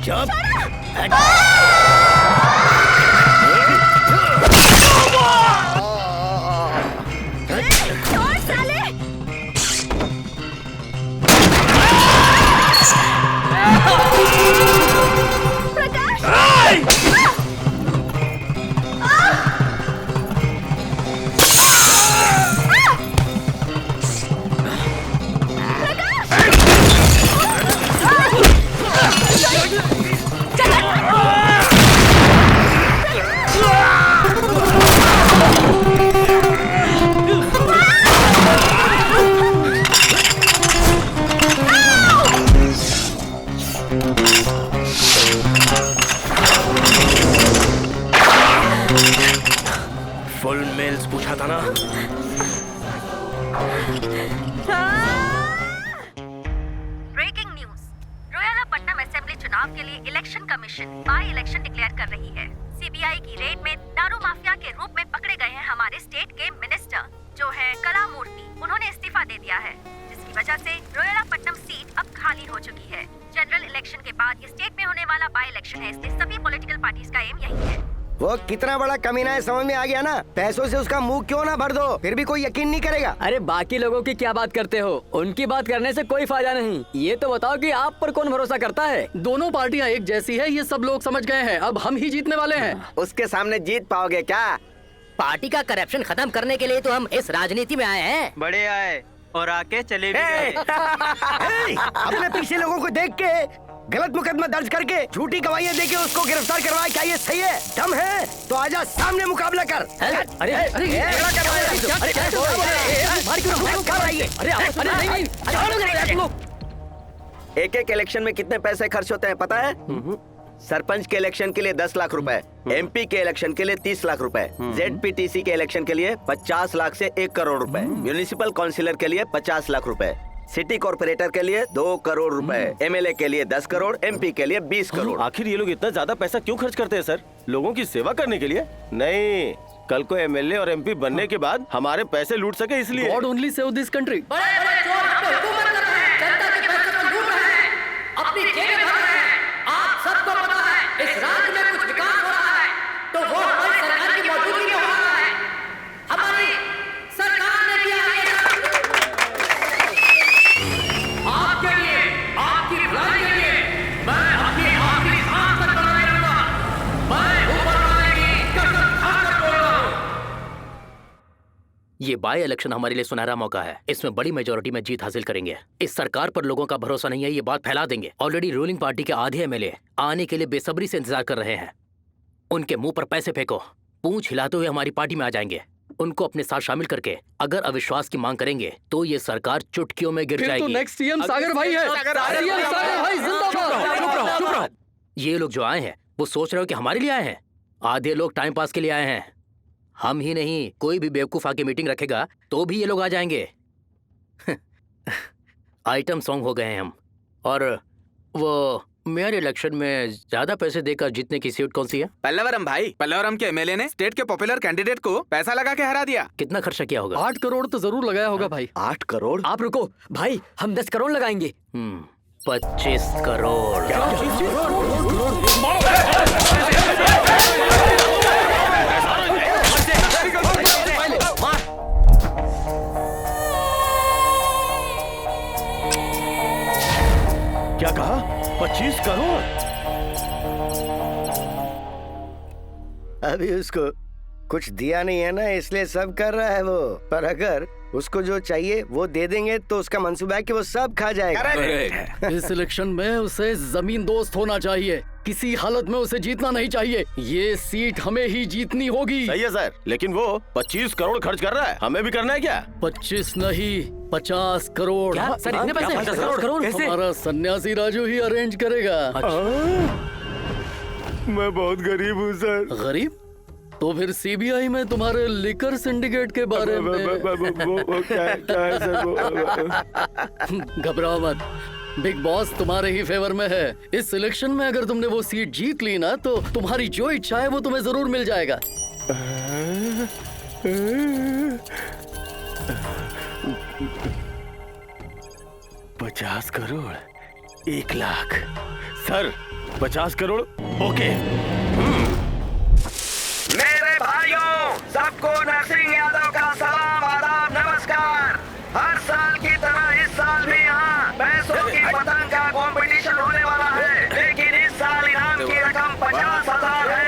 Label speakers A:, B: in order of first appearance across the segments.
A: चुप।
B: छोड़ साले।
A: फुल मेल्स पूछा था ना।
C: ब्रेकिंग न्यूज, रोयलापट्टनम असेंबली चुनाव के लिए election commission by election declare कर रही है। सीबीआई की रेड में दारू माफिया के रूप में पकड़े गए हैं हमारे स्टेट के मिनिस्टर जो है कला मूर्ति। उन्होंने इस्तीफा दे दिया है, जिसकी वजह से रोयलापट्टनम सीट अब खाली हो चुकी है। जनरल इलेक्शन के बाद ये स्टेट में होने वाला बाई इलेक्शन है, इसलिए सभी पॉलिटिकल पार्टीज का एम यही है।
D: वो कितना बड़ा कमीना है समझ में आ गया ना। पैसों से उसका मुंह क्यों ना भर दो, फिर भी कोई यकीन नहीं करेगा।
E: अरे बाकी लोगों की क्या बात करते हो, उनकी बात करने से कोई फायदा नहीं। ये तो बताओ कि आप पर कौन भरोसा करता है।
F: दोनों पार्टियां एक जैसी है, ये सब लोग समझ गए हैं। अब हम ही जीतने वाले हैं।
D: उसके सामने जीत पाओगे क्या?
G: पार्टी का करप्शन खत्म करने के लिए तो हम इस राजनीति में आए हैं।
H: बड़े आए और आके चले भी गए।
D: अपने पीछे लोगों को देख के गलत मुकदमा दर्ज करके झूठी गवाहियां देके उसको गिरफ्तार करवाए, क्या ये सही है? दम है तो आजा सामने मुकाबला कर।
E: अरे
D: एक एक इलेक्शन में कितने पैसे खर्च होते हैं पता है? सरपंच के इलेक्शन के लिए 10 लाख रुपए, एमपी के इलेक्शन के लिए 30 लाख रुपए, जेडपीटीसी के इलेक्शन के लिए 50 लाख से 1 करोड़ रुपए, म्यूनिसिपल काउंसिलर के लिए 50 लाख रुपए, सिटी कॉर्पोरेटर के लिए 2 करोड़ रुपए, एमएलए के लिए 10 करोड़, एमपी के लिए 20 करोड़।
A: आखिर ये लोग इतना ज्यादा पैसा क्यों खर्च करते हैं सर? लोगों की सेवा करने के लिए? नहीं, कल को एमएलए और एमपी बनने के बाद हमारे पैसे लूट सके इसलिए।
F: God only save this country.
G: बड़े-बड़े चोर हम पे हुकूमत कर रहे हैं, जनता के पैसे को लूट रहे हैं, अपनी जेबें भर रहे हैं। आप सबको पता है इस राज्य में कुछ विकास हो रहा है तो वो हमारी सरकार की मौजूदगी में हो रहा है। हमारी सरकार ने किया है ये सब आपके लिए, आपकी भलाई के लिए। मैं अपनी आखिरी सांस तक बनाए रहूंगा। मैं ऊपर वाले की कसम खाकर बोल रहा हूं।
I: ये बाई इलेक्शन हमारे लिए सुनहरा मौका है। इसमें बड़ी मेजोरिटी में जीत हासिल करेंगे। इस सरकार पर लोगों का भरोसा नहीं है, ये बात फैला देंगे। ऑलरेडी रूलिंग पार्टी के आधे एमएलए आने के लिए बेसब्री से इंतजार कर रहे हैं। उनके मुंह पर पैसे फेंको, पूंछ हिलाते हुए हमारी पार्टी में आ जाएंगे। उनको अपने साथ शामिल करके अगर अविश्वास की मांग करेंगे तो ये सरकार चुटकियों में गिर जाएगी।
F: तो नेक्स्ट सीएम सागर भाई है। सीएम सागर भाई जिंदाबाद।
I: ये लोग जो आए हैं वो सोच रहे हो कि हमारे लिए आए हैं? आधे लोग टाइम पास के लिए आए हैं। हम ही नहीं, कोई भी बेवकूफ आके मीटिंग रखेगा तो भी ये लोग आ जाएंगे। आइटम सॉन्ग हो गए हैं हम। और वो मेयर इलेक्शन में ज्यादा पैसे देकर जीतने की सीट कौन सी है?
H: पल्लवरम भाई, पल्लवरम के एमएलए ने स्टेट के पॉपुलर कैंडिडेट को पैसा लगा के हरा दिया।
I: कितना खर्चा किया होगा?
F: 8 करोड़ तो जरूर लगाया होगा भाई।
D: 8 करोड़?
E: आप रुको भाई, हम 10 करोड़ लगाएंगे।
I: 25 करोड़।
A: क्या कहा? 25 करोड़?
D: अभी उसको कुछ दिया नहीं है ना, इसलिए सब कर रहा है वो। पर अगर उसको जो चाहिए वो दे देंगे तो उसका मंसूबा है कि वो सब खा जाएगा।
F: इस इलेक्शन में उसे जमीन दोस्त होना चाहिए, किसी हालत में उसे जीतना नहीं चाहिए। ये सीट हमें ही जीतनी होगी।
A: सही है सर, लेकिन वो 25 करोड़ खर्च कर रहा है, हमें भी करना है क्या?
F: 25 नहीं, 50 करोड़।
E: क्या सर, इतने पैसे? 50 करोड़?
F: हमारा सन्यासी राजू ही अरेंज करेगा।
A: मैं बहुत गरीब हूँ सर।
F: गरीब? तो फिर सीबीआई में तुम्हारे लिकर सिंडिकेट के बारे में
A: वो क्या है सर?
F: घबराओ मत, बिग बॉस तुम्हारे ही फेवर में है। इस सिलेक्शन में अगर तुमने वो सीट जीत ली ना तो तुम्हारी जो इच्छा है वो तुम्हें जरूर मिल जाएगा।
A: 50 करोड़, 1 लाख। Sir 50 crore okay.
D: मेरे भाइयों, सबको नरसिंह यादव का सलाम, आदाब, नमस्कार। हर साल की तरह इस साल भी यहाँ पैसों की पतंग का कंपटीशन होने वाला है, लेकिन इस साल इनाम की रकम 50,000 है।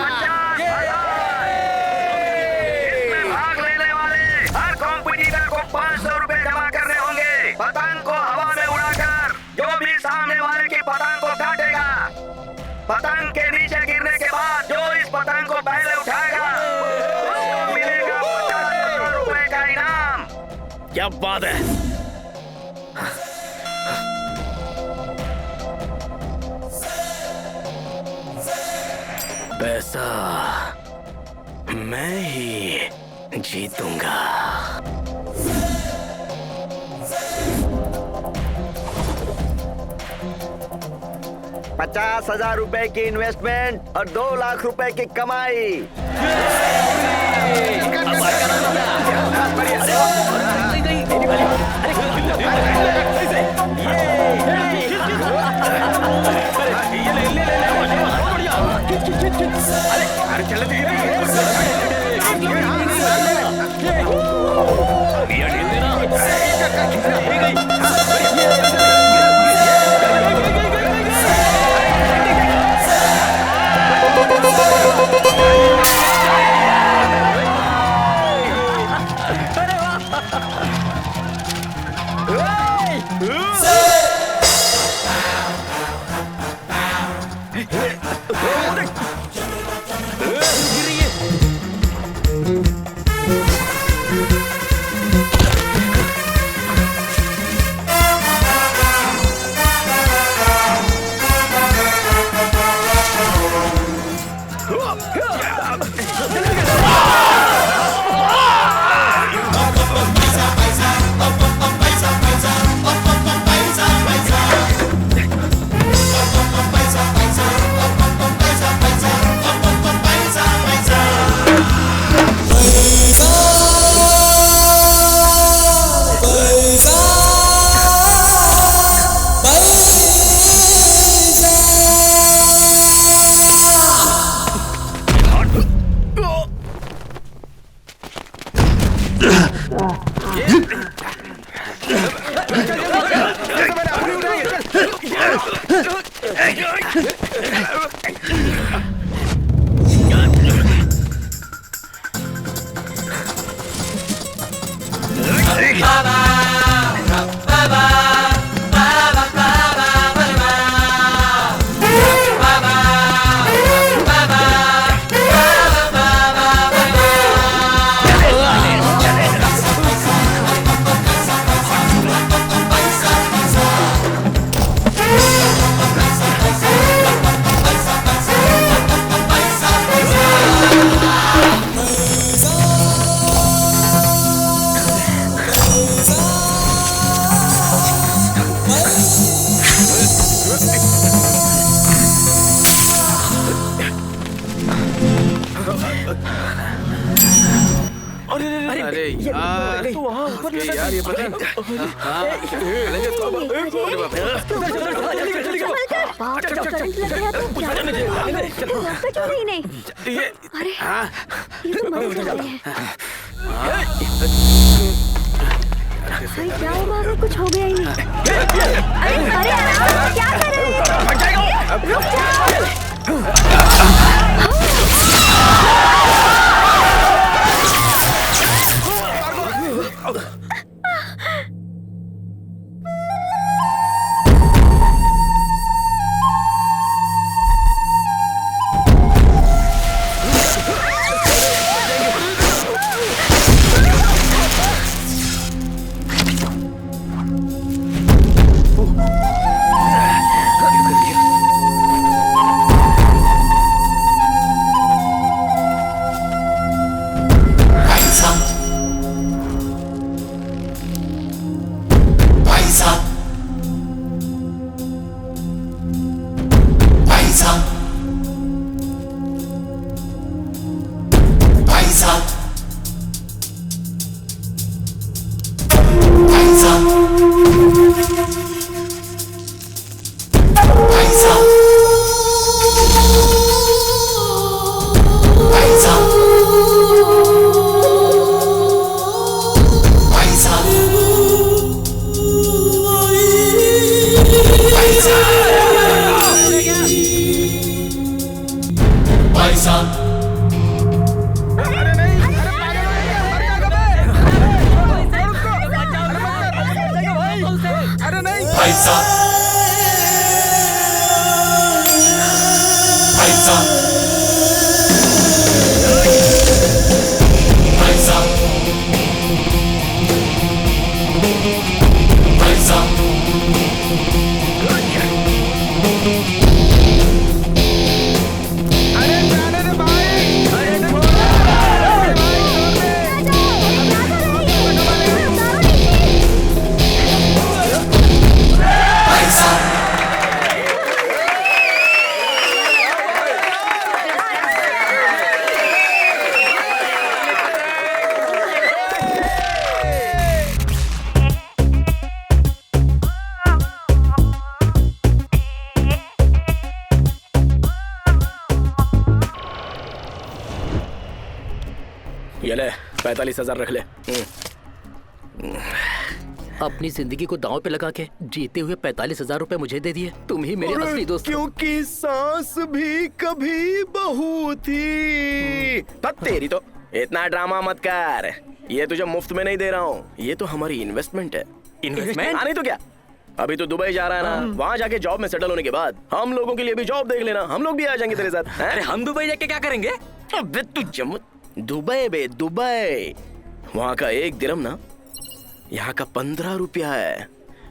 D: 50,000। इसमें भाग लेने वाले हर कॉम्पिटिटर को 500 रुपए जमा करने होंगे। पतंग को हवा में उड़ाकर जो भी सामने वाले की पतंग को काटेगा, पतंग के नीचे गिरने के बाद जो इस पतंग को पहले उठाएगा उसको मिलेगा 50,000 रुपए का इनाम।
A: क्या बात है। पैसा मैं ही जीतूंगा।
D: 50,000 रुपए की इन्वेस्टमेंट और 2 लाख रुपए की कमाई।
H: अरे यार, यार ये पता
C: अरे ये तो मर रही है। अरे क्या हुआ? अगर कुछ हो गया ही नहीं। अरे अरे क्या कर रहे हैं? रुक जाओ।
B: पैसा पैसा पैसा पैसा
J: ये ले 45,000 रख ले।
I: अपनी जिंदगी को दांव पे लगा के जीते हुए 45,000 रुपए मुझे दे दिए। तुम ही मेरे असली दोस्त हो।
J: क्योंकि सांस भी कभी बहू थी। तेरी तो इतना ड्रामा मत कर, ये तुझे मुफ्त में नहीं दे रहा हूँ, ये तो हमारी इन्वेस्टमेंट है।
I: इन्वेस्टमेंट?
J: नहीं तो क्या, अभी तो दुबई जा रहा है ना, वहाँ जाके जॉब में सेटल होने के बाद हम लोगों के लिए भी जॉब देख लेना, हम लोग भी आ जाएंगे तेरे साथ। अरे हम दुबई जाके क्या करेंगे? अबे तू दुबई बे दुबई, वहाँ का 1 दिरहम ना यहाँ का 15 रुपया है।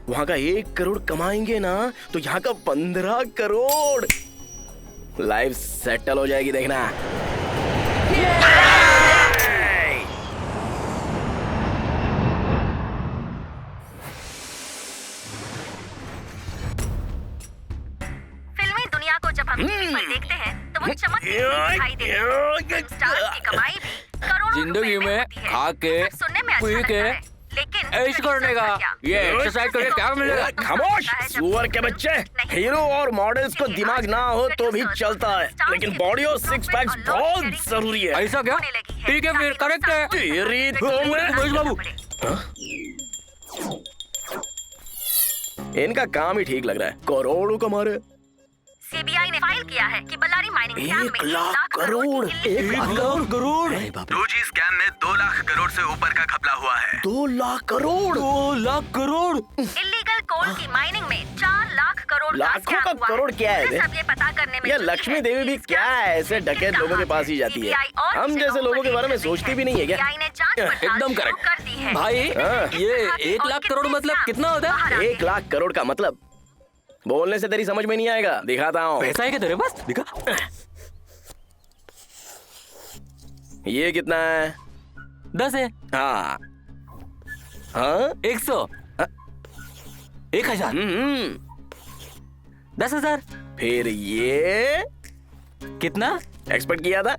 J: वहाँ का 1 करोड़ कमाएंगे ना तो यहाँ का 15 करोड़। लाइफ सेटल हो जाएगी, देखना।
C: फिल्मी दुनिया को जब हम टीवी पर देखते हैं तो वो चमकती हुई दिखाई देती है। स्टार्स की कमाई भी करोड़ों
K: जिंदगी
C: रुपए
K: में
C: होती है।
K: खा के
C: सिर्फ सुनने में अच्छा
K: पी के
C: लगता है, लेकिन
K: ऐश करने का, ये एक्सरसाइज करके क्या मिलेगा?
J: खामोश सुअर के बच्चे। हीरो और मॉडल्स को दिमाग ना हो तो भी चलता है, लेकिन बॉडी और 6 पैक्स बहुत जरूरी है।
K: ऐसा क्या? ठीक है फिर, करेक्ट है।
J: तेरी तो
K: महेश बाबू,
J: इनका काम ही ठीक लग रहा है, करोड़ों कमा रहे।
C: सीबीआई ने फाइल किया है कि बल्लारी माइनिंग स्कैम में
J: 1 लाख करोड़।
C: 1 लाख
J: करोड़।
L: 2G स्कैम में 2 लाख करोड़ से ऊपर का घपला हुआ है।
J: 2 लाख करोड़। 2 लाख करोड़।
C: इलीगल कोल की माइनिंग में 4 लाख करोड़
J: लाखों का करोड़ क्या है?
C: सब ये पता करने में
J: ये लक्ष्मी देवी भी क्या है, ऐसे डकैत लोगों के पास ही जाती है। हम जैसे लोगों के बारे में सोचती भी नहीं है क्या?
K: एकदम करेक्ट भाई। ये 1 लाख करोड़ मतलब कितना होता है?
J: 1 लाख करोड़ का मतलब बोलने से तेरी समझ में नहीं आएगा, दिखाता हूँ।
K: पैसा है क्या तेरे पास? दिखा।
J: ये कितना है?
K: 10 है।
J: हाँ हाँ
K: 100, 1000, 10,000।
J: फिर ये
K: कितना
J: एक्सपेक्ट किया था?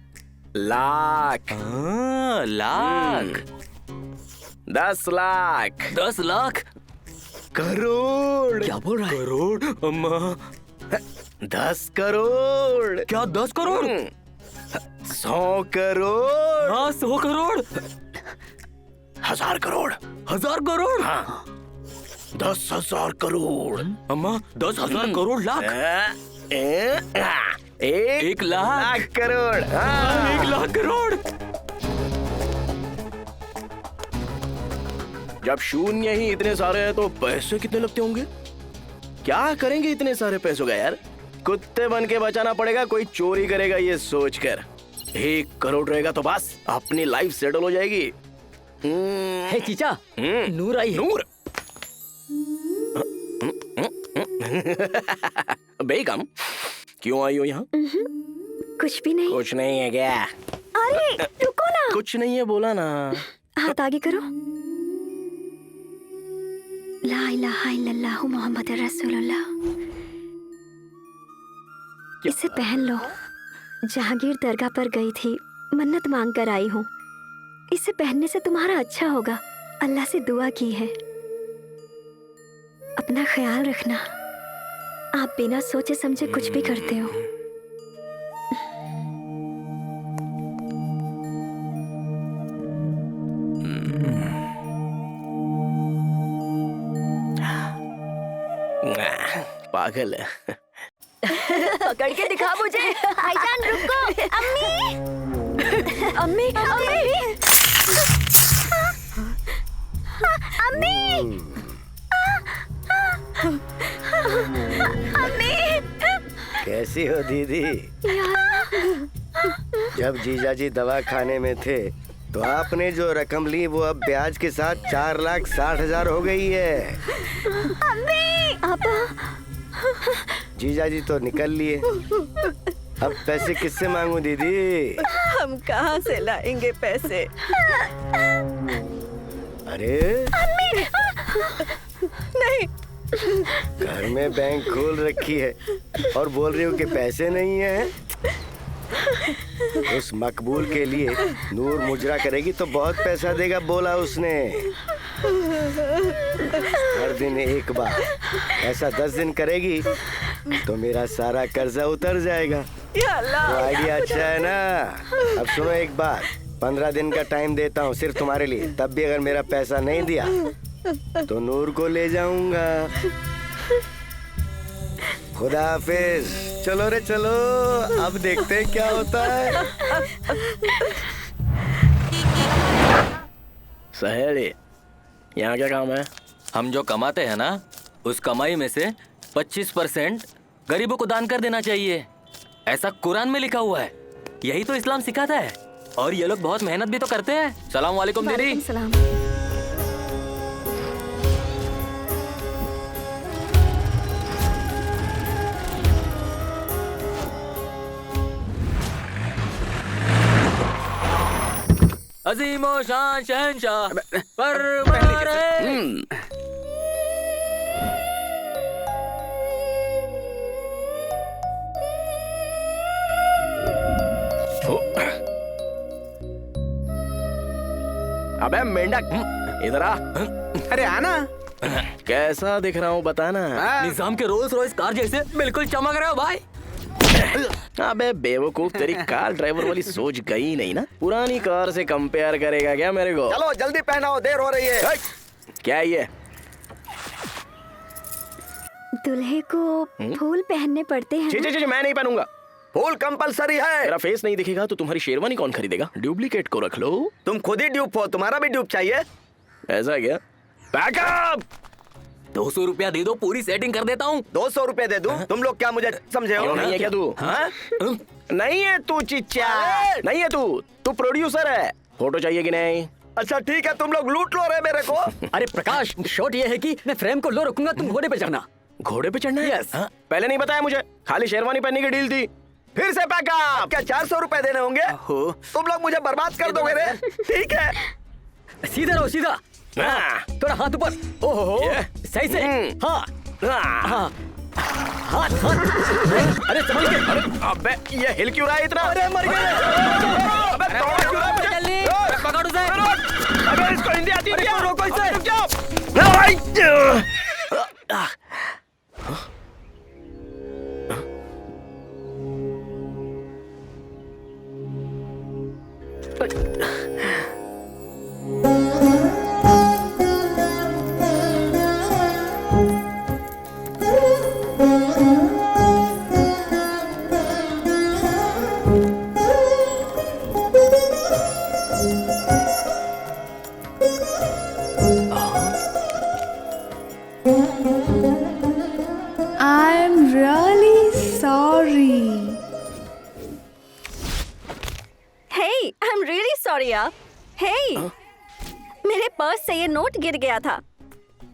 J: लाख।
K: लाख।
J: 10 लाख।
K: 10 लाख
J: करोड़।
K: क्या बोल रहा है?
J: करोड़ अम्मा। 10 करोड़।
K: क्या 10 करोड़?
J: 100 करोड़।
K: हाँ 100 करोड़।
J: 1000 करोड़।
K: 1000 करोड़।
J: हाँ 10,000 करोड़।
K: अम्मा 10,000 करोड़ लाख।
J: 1 लाख करोड़।
K: 1 लाख करोड़।
J: जब शून्य ही इतने सारे हैं तो पैसे कितने लगते होंगे? क्या करेंगे इतने सारे पैसों का यार? कुत्ते बन के बचाना पड़ेगा, कोई चोरी करेगा ये सोचकर। 1 करोड़ रहेगा तो बस अपनी लाइफ सेटल हो जाएगी।
E: हे चीचा, नूर आई है।
J: नूर? बेगम क्यों आई हो यहाँ?
M: कुछ भी नहीं।
J: कुछ नहीं है क्या?
M: अरे रुको ना।
J: कुछ नहीं है बोला ना।
M: हाथ आगे करो। ला इलाहा इल्लल्लाहु मोहम्मद रसूलुल्लाह। इसे पहन लो। जहांगीर दरगाह पर गई थी, मन्नत मांग कर आई हूँ। इसे पहनने से तुम्हारा अच्छा होगा, अल्लाह से दुआ की है। अपना ख्याल रखना। आप बिना सोचे समझे कुछ भी करते हो।
J: पागल है।
M: पकड़ के दिखा मुझे। भाईजान रुको। अम्मी अम्मी अम्मी अम्मी।
A: कैसी हो दीदी? जब जीजा जी दवा खाने में थे तो आपने जो रकम ली वो अब ब्याज के साथ 4,60,000 हो गई है। जीजा जी तो निकल लिए, अब पैसे किससे मांगू दीदी?
B: हम कहाँ से लाएंगे पैसे?
A: अरे
B: नहीं,
A: घर में बैंक खोल रखी है और बोल रही हो कि पैसे नहीं है। उस मकबूल के लिए नूर मुजरा करेगी तो बहुत पैसा देगा, बोला उसने। हर दिन एक बार, ऐसा 10 दिन करेगी तो मेरा सारा कर्जा उतर जाएगा। तो आइडिया अच्छा है ना? अब सुनो एक बात, 15 दिन का टाइम देता हूँ सिर्फ तुम्हारे लिए। तब भी अगर मेरा पैसा नहीं दिया तो नूर को ले जाऊंगा। खुदा हाफिज। चलो रे चलो, अब देखते हैं क्या होता है।
J: सहेली, यहाँ क्या काम है?
K: हम जो कमाते हैं ना, उस कमाई में से 25% गरीबों को दान कर देना चाहिए। ऐसा कुरान में लिखा हुआ है, यही तो इस्लाम सिखाता है। और ये लोग बहुत मेहनत भी तो करते हैं। सलाम वालेकुम दीदी।
M: सलाम।
K: अजीमो शान शहंशाह फरमान है।
J: अबे मेंढक, इधर आ।
H: अरे आना।
J: कैसा दिख रहा हूँ बताना।
K: निजाम के रोल्स रॉयस कार जैसे बिल्कुल चमक रहे हो भाई।
J: अबे बेवकूफ, तेरी कार ड्राइवर वाली सोच गई नहीं ना। पुरानी कार से कंपेयर करेगा क्या मेरे को?
D: चलो जल्दी पहनाओ, देर हो रही है।
J: क्या ये?
M: दूल्हे को फूल पहनने पड़ते हैं ना?
J: जी मैं नहीं पहनूंगा।
D: फूल कंपलसरी है।
J: मेरा फेस नहीं दिखेगा तो तुम्हारी शेरवानी कौन खरीदेगा? डुप्लीकेट को रख लो।
D: तुम खुद ही ड्यूप हो, तुम्हारा भी ड्यूप चाहिए?
J: ऐसा क्या? पैकअप।
K: 200 रुपया दे दो, पूरी सेटिंग कर देता हूँ।
D: 200 रुपए दे दूं? तुम लोग क्या मुझे समझे हो?
J: नहीं है क्या तू? हाँ? नहीं है तू चिच्चा, नहीं है तू प्रोड्यूसर है। फोटो चाहिए कि नहीं?
D: अच्छा ठीक है, तुम लोग लूट लो रहे मेरे को।
E: अरे प्रकाश, शॉट ये है कि मैं फ्रेम को लो रखूंगा, तुम घोड़े पे चढ़ना।
J: घोड़े पे चढ़ना है?
E: Yes.
J: हाँ? पहले नहीं बताया मुझे, खाली शेरवानी पहनने की डील थी। फिर से पैकअप।
D: क्या 400 रुपए देने होंगे? तुम लोग मुझे बर्बाद कर दोगे रे। ठीक है,
E: सीधा रहो, सीधा। थोड़ा हाथ ऊपर। ओहो, सही से। हाँ हाँ हाथ हाथ। अरे संभल के।
J: अरे अबे ये हिल क्यों रहा है इतना?
E: अरे मर गए।
J: अबे दौड़ क्यों रहा है मुझे?
K: जल्दी पकड़ उसे।
J: अबे इसको हिंदी आती है क्या?
E: रोको इसे।
J: रुक जाओ।
B: I'm really sorry.
C: Hey, I'm really sorry यार। Hey, मेरे पर्स से ये नोट गिर गया था।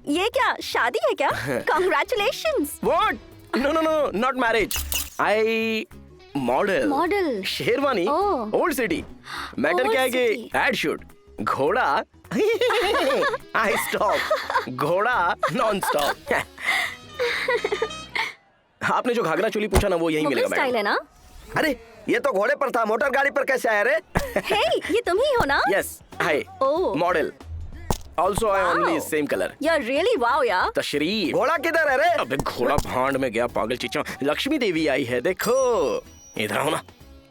C: ये क्या शादी है क्या? Congratulations.
J: What? No, not marriage. I model.
C: Model.
J: Sherwani.
C: Oh.
J: Old city. Matter
C: Old
J: क्या है कि
C: city.
J: ad shoot. घोड़ा. I stop. घोड़ा non stop. आपने जो घाघरा चोली पूछा ना वो यही
C: मुगल
J: मिलेगा
C: स्टाइल है
J: मैडम।
C: ना?
D: अरे ये तो घोड़े पर था, मोटर गाड़ी पर कैसे आया रे?
C: Hey, ये तुम ही हो ना?
J: Yes, hi.
C: Oh.
J: Model. Also I only
C: Wow.
J: same color.
C: You're really wow यार।
J: तशरीफ।
D: घोड़ा किधर है रे?
J: अबे घोड़ा भांड में गया पागल चिच्चा। लक्ष्मी देवी आई है देखो। इधर आओ ना।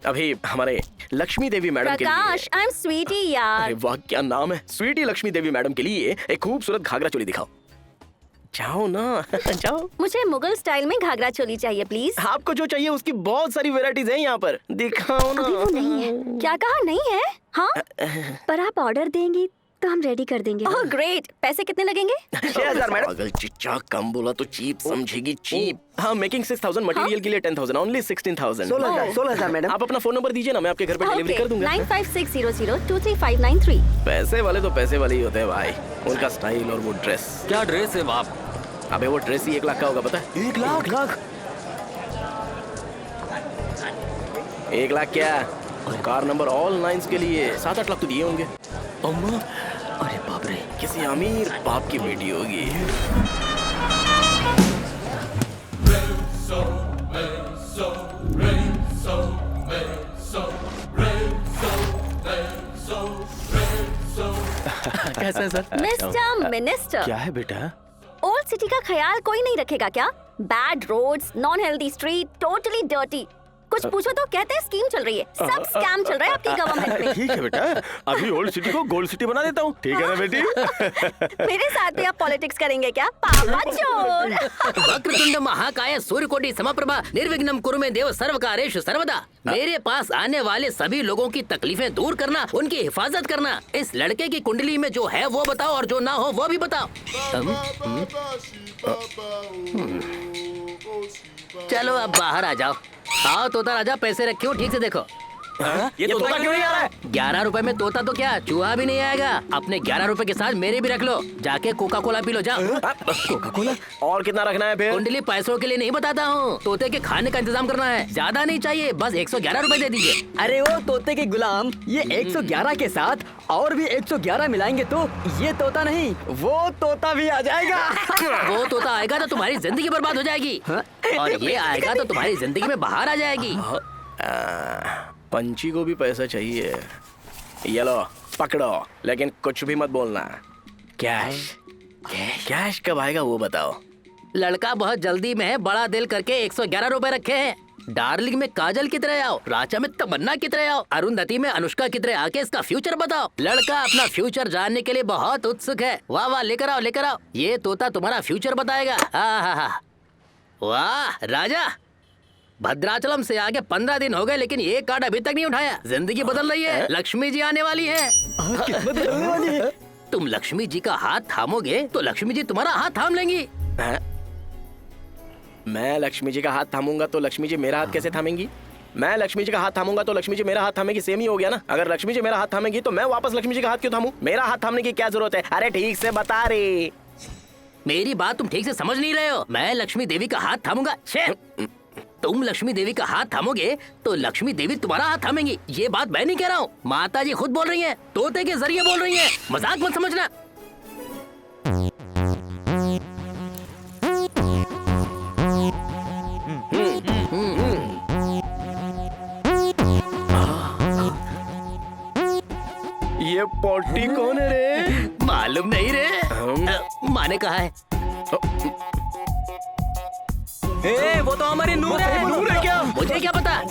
J: अभी हमारे लक्ष्मी देवी मैडम के लिए।
C: प्रकाश, I'm sweetie यार।
J: अरे वाह क्या नाम है। स्वीटी लक्ष्मी देवी मैडम के लिए एक खूबसूरत घाघरा चोली दिखाओ। जाओ ना जाओ।
C: मुझे मुगल स्टाइल में घाघरा चोली चाहिए प्लीज।
J: आपको जो चाहिए उसकी बहुत सारी वैरायटीज हैं यहाँ पर, दिखाओ ना।
M: अभी वो नहीं है।
C: क्या कहा नहीं है? हाँ?
M: पर आप ऑर्डर देंगी तो हम रेडी कर देंगे।
C: ओह ग्रेट, पैसे कितने लगेंगे?
D: 6,000 मैडम।
J: अगर चिच्चा कम बोला तो चीप समझेगी चीप। हाँ, मेकिंग 6,000, मटेरियल के लिए 10,000, ओनली 16,000।
D: 16,000 मैडम।
J: आप अपना फोन नंबर दीजिए ना, मैं आपके घर पे डिलीवरी कर दूंगा।
C: 9560023593।
J: पैसे वाले तो पैसे वाले ही होते हैं भाई, उनका स्टाइल और वो ड्रेस।
K: क्या ड्रेस है बाप?
J: अबे वो ड्रेस ही 1 लाख का होगा, पता है?
K: 1 लाख?
J: 1 लाख क्या, कार नंबर ऑल 9s के लिए 7-8 लाख तो दिए होंगे।
K: अम्मा, अरे बाप रे,
J: किसी अमीर बाप की बेटी होगी।
E: कैसा है सर?
C: मिस्टर मिनिस्टर,
J: क्या है बेटा?
C: ओल्ड सिटी का ख्याल कोई नहीं रखेगा क्या? Bad roads, non healthy street, totally dirty. कुछ पूछो तो कहते हैं स्कीम चल रही है। सब स्कैम चल रहा है आपकी गवर्नमेंट में।
J: ठीक है बेटा, अभी ओल्ड सिटी को गोल्ड सिटी बना देता हूँ, ठीक है ना बेटी?
C: मेरे साथ भी आप पॉलिटिक्स करेंगे क्या? पापा चोर।
I: वक्रतुंड महाकाय सूर्यकोटि समप्रभा निर्विघ्नं कुरु मे देव सर्वकार्येषु सर्वदा। मेरे पास आने वाले सभी लोगों की तकलीफें दूर करना, उनकी हिफाजत करना। इस लड़के की कुंडली में जो है वो बताओ और जो ना हो वो भी बताओ। चलो अब बाहर आ जाओ। आओ तोता राजा, पैसे रखे हो, ठीक से देखो।
K: ये तोता क्यों नहीं आ रहा है?
I: 11 रुपए में तोता तो क्या, चूहा भी नहीं आएगा। अपने 11 रुपए के साथ मेरे भी रख लो। जाके कोका कोला पी लो, जाओ।
J: Coca Cola? और कितना रखना है फिर?
I: कुंडली पैसों के लिए नहीं बताता हूँ, तोते के खाने का इंतजाम करना है। ज्यादा नहीं चाहिए, बस 111 रुपए दे दीजिए।
E: अरे वो तोते के गुलाम, ये 111 के साथ और भी 111 मिलाएंगे तो ये तोता नहीं, वो तोता भी आ जाएगा।
I: वो तोता आएगा तो तुम्हारी जिंदगी बर्बाद हो जाएगी, और ये आएगा तो तुम्हारी जिंदगी में बाहर आ जाएगी।
J: पंछी को भी पैसा चाहिए। ये लो पकड़ो, लेकिन कुछ भी मत बोलना। कैश कैश कब आएगा वो बताओ।
I: लड़का बहुत जल्दी में है, बड़ा दिल करके 111 रुपए रखे हैं। डार्लिंग में काजल की तरह आओ, राजा में तमन्ना की तरह आओ, अरुंधति में अनुष्का की तरह आके इसका फ्यूचर बताओ। लड़का अपना फ्यूचर जानने के लिए बहुत उत्सुक है। वाह वाह, लेकर आओ लेकर आओ, ये तोता तुम्हारा फ्यूचर बताएगा। वाह राजा, भद्राचलम से आगे 15 दिन हो गए लेकिन ये कार्ड अभी तक नहीं उठाया। जिंदगी बदल रही है, लक्ष्मी जी आने वाली है। तुम लक्ष्मी जी का हाथ थामोगे तो लक्ष्मी जी तुम्हारा हाथ थाम लेंगी।
J: मैं लक्ष्मी जी का हाथ थामूंगा तो लक्ष्मी जी मेरा हाथ कैसे थामेंगी? मैं लक्ष्मी जी का हाथ थामूंगा तो लक्ष्मी जी मेरा हाथ थामेगी, सेम ही हो गया ना। अगर लक्ष्मी जी मेरा हाथ थामेगी तो मैं वापस लक्ष्मी जी का हाथ क्यों थामूं? मेरा हाथ थामने की क्या जरूरत है? अरे ठीक से बता रे।
I: मेरी बात तुम ठीक से समझ नहीं रहे हो। मैं लक्ष्मी देवी का हाथ थामूंगा। तुम लक्ष्मी देवी का हाथ थामोगे तो लक्ष्मी देवी तुम्हारा हाथ थामेंगी। ये बात मैं नहीं कह रहा हूँ, माता जी खुद बोल रही हैं, तोते के जरिए बोल रही हैं। मजाक मत समझना।
J: ये पोटी कौन है रे?
I: मालूम नहीं रे, माँ ने कहा है।
K: ए, वो तो हमारी नूर है।
J: नूर है क्या?
I: मुझे क्या पता।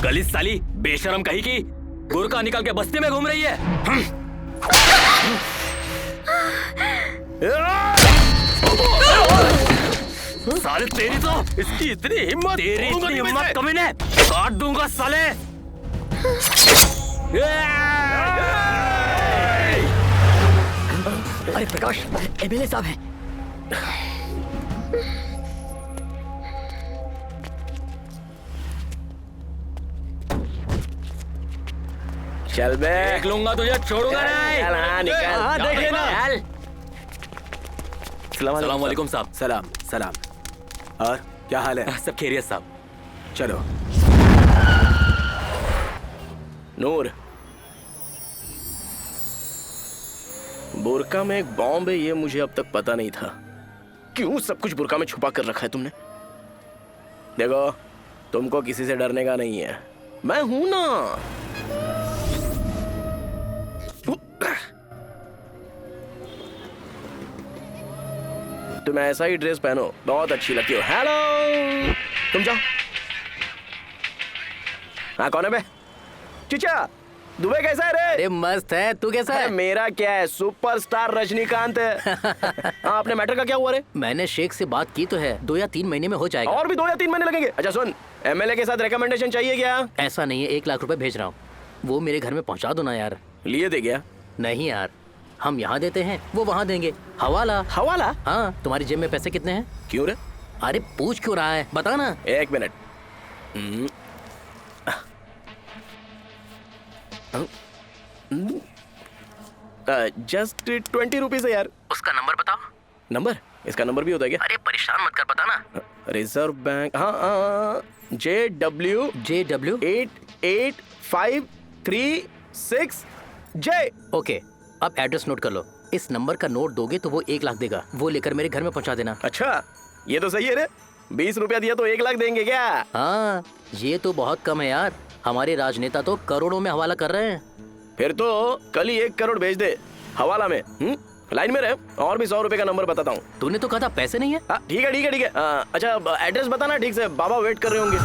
K: गली साली बेशरम कहीं की, गुरका निकल के बस्ती में घूम रही है। साले तेरी तो
J: इसकी इतनी हिम्मत,
K: तेरी इतनी हिम्मत कमीने, काट दूंगा साले।
E: अरे प्रकाश, एमएलए साहब हैं।
J: चल बे,
K: देख लूंगा तुझे, छोड़ूंगा नहीं।
J: चल, हाँ, निकल।
E: हाँ, देख लेना।
K: सलाम वालेकुम साहब।
H: सलाम सलाम। और क्या हाल है?
K: सब खैरियत साहब।
H: चलो।
J: नूर, बुर्का में एक बॉम्ब है, ये मुझे अब तक पता नहीं था। क्यों सब कुछ बुर्का में छुपा कर रखा है तुमने? देखो, तुमको किसी से डरने का नहीं है, मैं हूं ना। तुम ऐसा ही ड्रेस पहनो, बहुत अच्छी लगती हो। हेलो, तुम जाओ। हाँ, कौन है बे? चिचा, दुबई कैसा है रे?
I: अरे मस्त है, तू कैसा है?
J: मेरा क्या है, सुपरस्टार रजनीकांत है। हाँ, अपने मैटर का क्या हुआ रे?
I: मैंने शेख से बात की तो है, 2 या 3 महीने में हो जाएगा।
J: और भी 2 या 3 महीने लगेंगे? अच्छा सुन, एमएलए के साथ रिकमेंडेशन चाहिए क्या?
I: ऐसा नहीं है, 1 लाख रुपए भेज रहा हूँ, वो मेरे घर में पहुँचा दो ना यार।
J: लिए दे गया?
I: नहीं यार, हम यहाँ देते हैं, वो वहाँ देंगे। हवाला।
J: हवाला?
I: हाँ, तुम्हारी जेब में पैसे कितने हैं?
J: क्यों रे?
I: अरे पूछ क्यों रहा है, बता ना।
J: 1 मिनट। जस्ट 20 रुपीज है यार।
I: उसका नंबर बताओ।
J: नंबर? इसका नंबर भी होता है क्या?
I: अरे परेशान मत कर, बता ना।
J: रिजर्व बैंक, हाँ, JW 885336J।
I: ओके, अब एड्रेस नोट कर लो। इस नंबर का नोट दोगे तो वो 1 लाख देगा, वो लेकर मेरे घर में पहुंचा देना।
J: अच्छा, ये तो सही है रे। 20 रुपया दिया तो 1 लाख देंगे क्या?
I: हाँ, ये तो बहुत कम है यार, हमारे राजनेता तो करोड़ों में हवाला कर रहे हैं।
J: फिर तो कल ही 1 करोड़ भेज दे हवाला में। लाइन में रहे, और भी 100 रुपए का नंबर बताता हूँ।
I: तूने तो कहा था पैसे नहीं है।
J: ठीक है ठीक है ठीक है। अच्छा, एड्रेस बताना ठीक से, बाबा वेट कर रहे होंगे।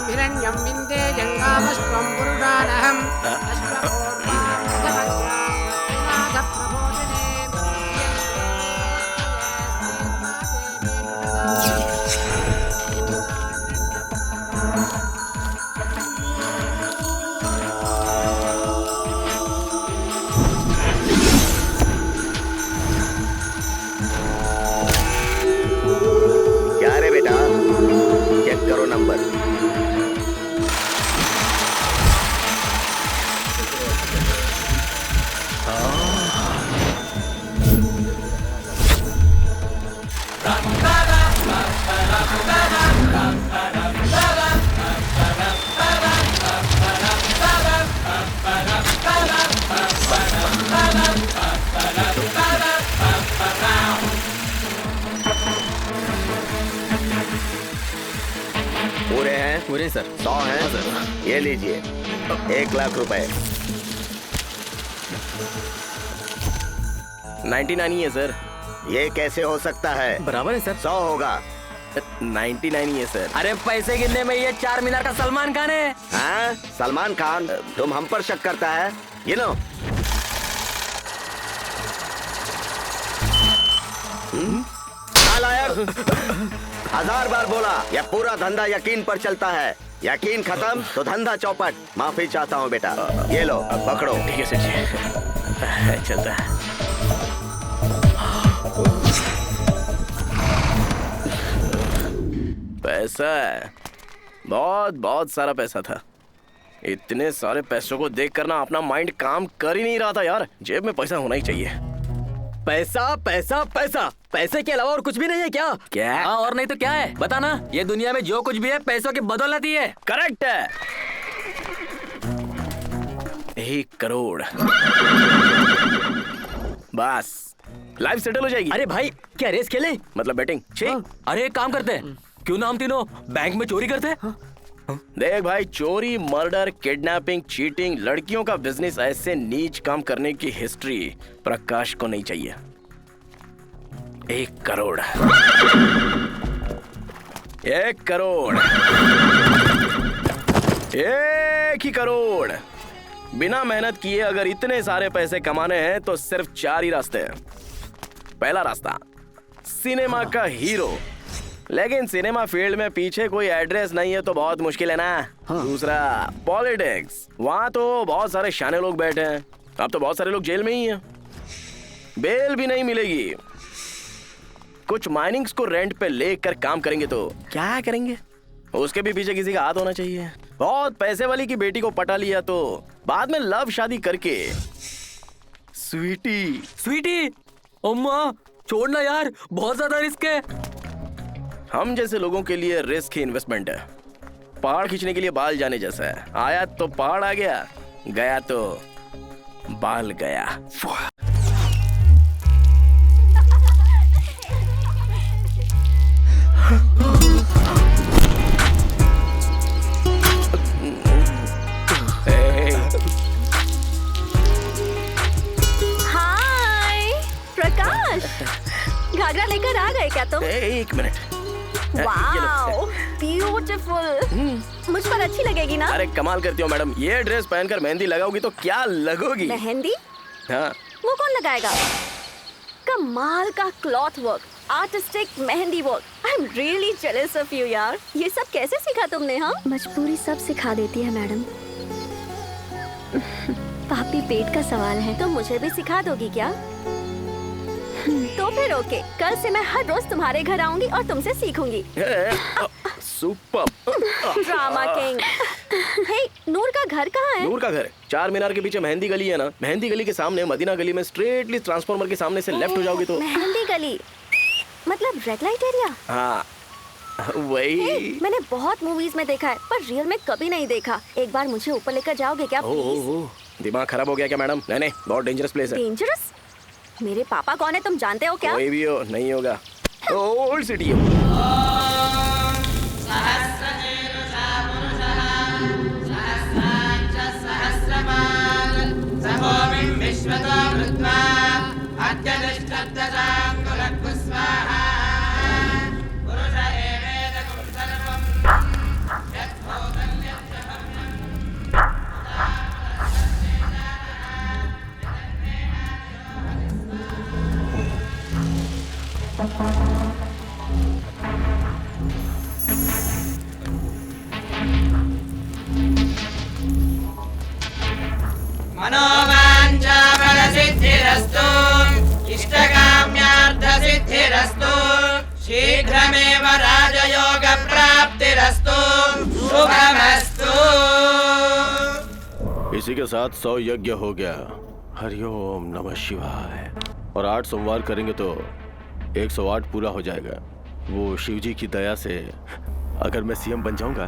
G: हिरण्यं विन्दे जङ्गामश्वं पुरुषानहम्
A: क्या रे बेटा, चेक करो नंबर। पूरे हैं?
E: पूरे सर।
A: 100 हैं? ये लीजिए, 1 लाख रुपए।
J: 99 ही है सर।
A: ये कैसे हो सकता है?
E: बराबर है सर।
A: 100 होगा।
J: 99 ही है सर।
E: अरे पैसे गिनने में ये 4 मीनार का सलमान खान है।
A: हाँ, सलमान खान? तुम हम पर शक करता है? गिनो। नालायक, 1000 बार बोला, यह पूरा धंधा यकीन पर चलता है। यकीन खत्म तो धंधा चौपट। माफी चाहता हूँ बेटा, ये लो पकड़ो।
J: ठीक है सेठ जी, चलता है। पैसा है, बहुत बहुत सारा पैसा था। इतने सारे पैसों को देख कर ना अपना माइंड काम कर ही नहीं रहा था यार। जेब में पैसा होना ही चाहिए।
E: पैसा पैसा पैसा, पैसे के अलावा और कुछ भी नहीं है क्या?
J: क्या?
K: हाँ, और नहीं तो क्या है, बताना। ये दुनिया में जो कुछ भी है पैसों की बदौलत ही है।
J: करेक्ट है। 1 करोड़ बस लाइफ सेटल हो जाएगी।
E: अरे भाई, क्या रेस खेलें?
J: मतलब बैटिंग?
K: अरे एक काम करते हैं, क्यों ना हम तीनों बैंक में चोरी करते हैं?
J: देख भाई, चोरी, मर्डर, किडनैपिंग, चीटिंग, लड़कियों का बिजनेस, ऐसे नीच काम करने की हिस्ट्री प्रकाश को नहीं चाहिए। 1 करोड़ 1 करोड़ 1 ही करोड़। बिना मेहनत किए अगर इतने सारे पैसे कमाने हैं तो सिर्फ 4 ही रास्ते हैं। पहला रास्ता, सिनेमा का हीरो। लेकिन सिनेमा फील्ड में पीछे कोई एड्रेस नहीं है तो बहुत मुश्किल है ना। दूसरा, पॉलिटिक्स। वहां तो बहुत सारे शाने लोग बैठे हैं, अब तो बहुत सारे लोग जेल में ही हैं। बेल भी नहीं मिलेगी। कुछ माइनिंग्स को रेंट पे लेकर काम करेंगे तो क्या करेंगे? उसके भी पीछे किसी का हाथ होना चाहिए। बहुत पैसे वाली की बेटी को पटा लिया तो बाद में लव शादी करके
K: स्वीटी अम्मा छोड़ना यार, बहुत ज्यादा रिस्क है।
J: हम जैसे लोगों के लिए रिस्क ही इन्वेस्टमेंट है। पहाड़ खींचने के लिए बाल जाने जैसा है। आया तो पहाड़ आ गया, गया तो बाल गया।
C: हाय प्रकाश, घाघरा लेकर आ गए क्या तुम?
J: एक मिनट।
C: वाओ ब्यूटीफुल, मुझ पर अच्छी लगेगी ना?
J: अरे कमाल करती हो मैडम, ये ड्रेस पहनकर मेहंदी लगाओगी तो क्या लगोगी?
C: मेहंदी?
J: हाँ।
C: वो कौन लगाएगा? कमाल का cloth work, artistic mehndi work. I am really jealous of you यार। ये सब कैसे सीखा तुमने? हाँ,
M: मजबूरी सब सिखा देती है मैडम। पापी पेट का सवाल है।
C: तो मुझे भी सिखा दोगी क्या? तो फिर ओके, कल से मैं हर रोज तुम्हारे घर आऊंगी और तुमसे सीखूंगी।
J: Super.
C: Drama king. Hey, Noor का घर कहाँ है?
J: नूर का घर चार मीनार के पीछे मेहंदी गली है ना, मेहंदी गली के सामने मदीना गली में स्ट्रेटली ट्रांसफार्मर के सामने से लेफ्ट हो जाओगी तो।
C: मेहंदी गली मतलब रेड लाइट एरिया?
J: हाँ वही।
C: मैंने बहुत मूवीज में देखा है पर रियल में कभी नहीं देखा। एक बार मुझे ऊपर लेकर जाओगे क्या प्लीज?
J: दिमाग खराब हो गया क्या मैडम? नहीं, बहुत डेंजरस प्लेस है।
C: डेंजरस? मेरे पापा कौन है तुम जानते हो क्या?
J: कोई भी हो, नहीं होगा। ओल्ड सिटी हो।
G: मनोवाञ्छा फलसिद्धिरस्तु, इष्टकाम्यार्थसिद्धिरस्तु, शीघ्रमेव राजयोगप्राप्तिरस्तु, शुभमस्तु।
J: इसी के साथ 100 यज्ञ हो गया। हरिओम नमः शिवाय। और 8 सोमवार करेंगे तो 108 पूरा हो जाएगा। वो शिव जी की दया से अगर मैं सीएम बन जाऊंगा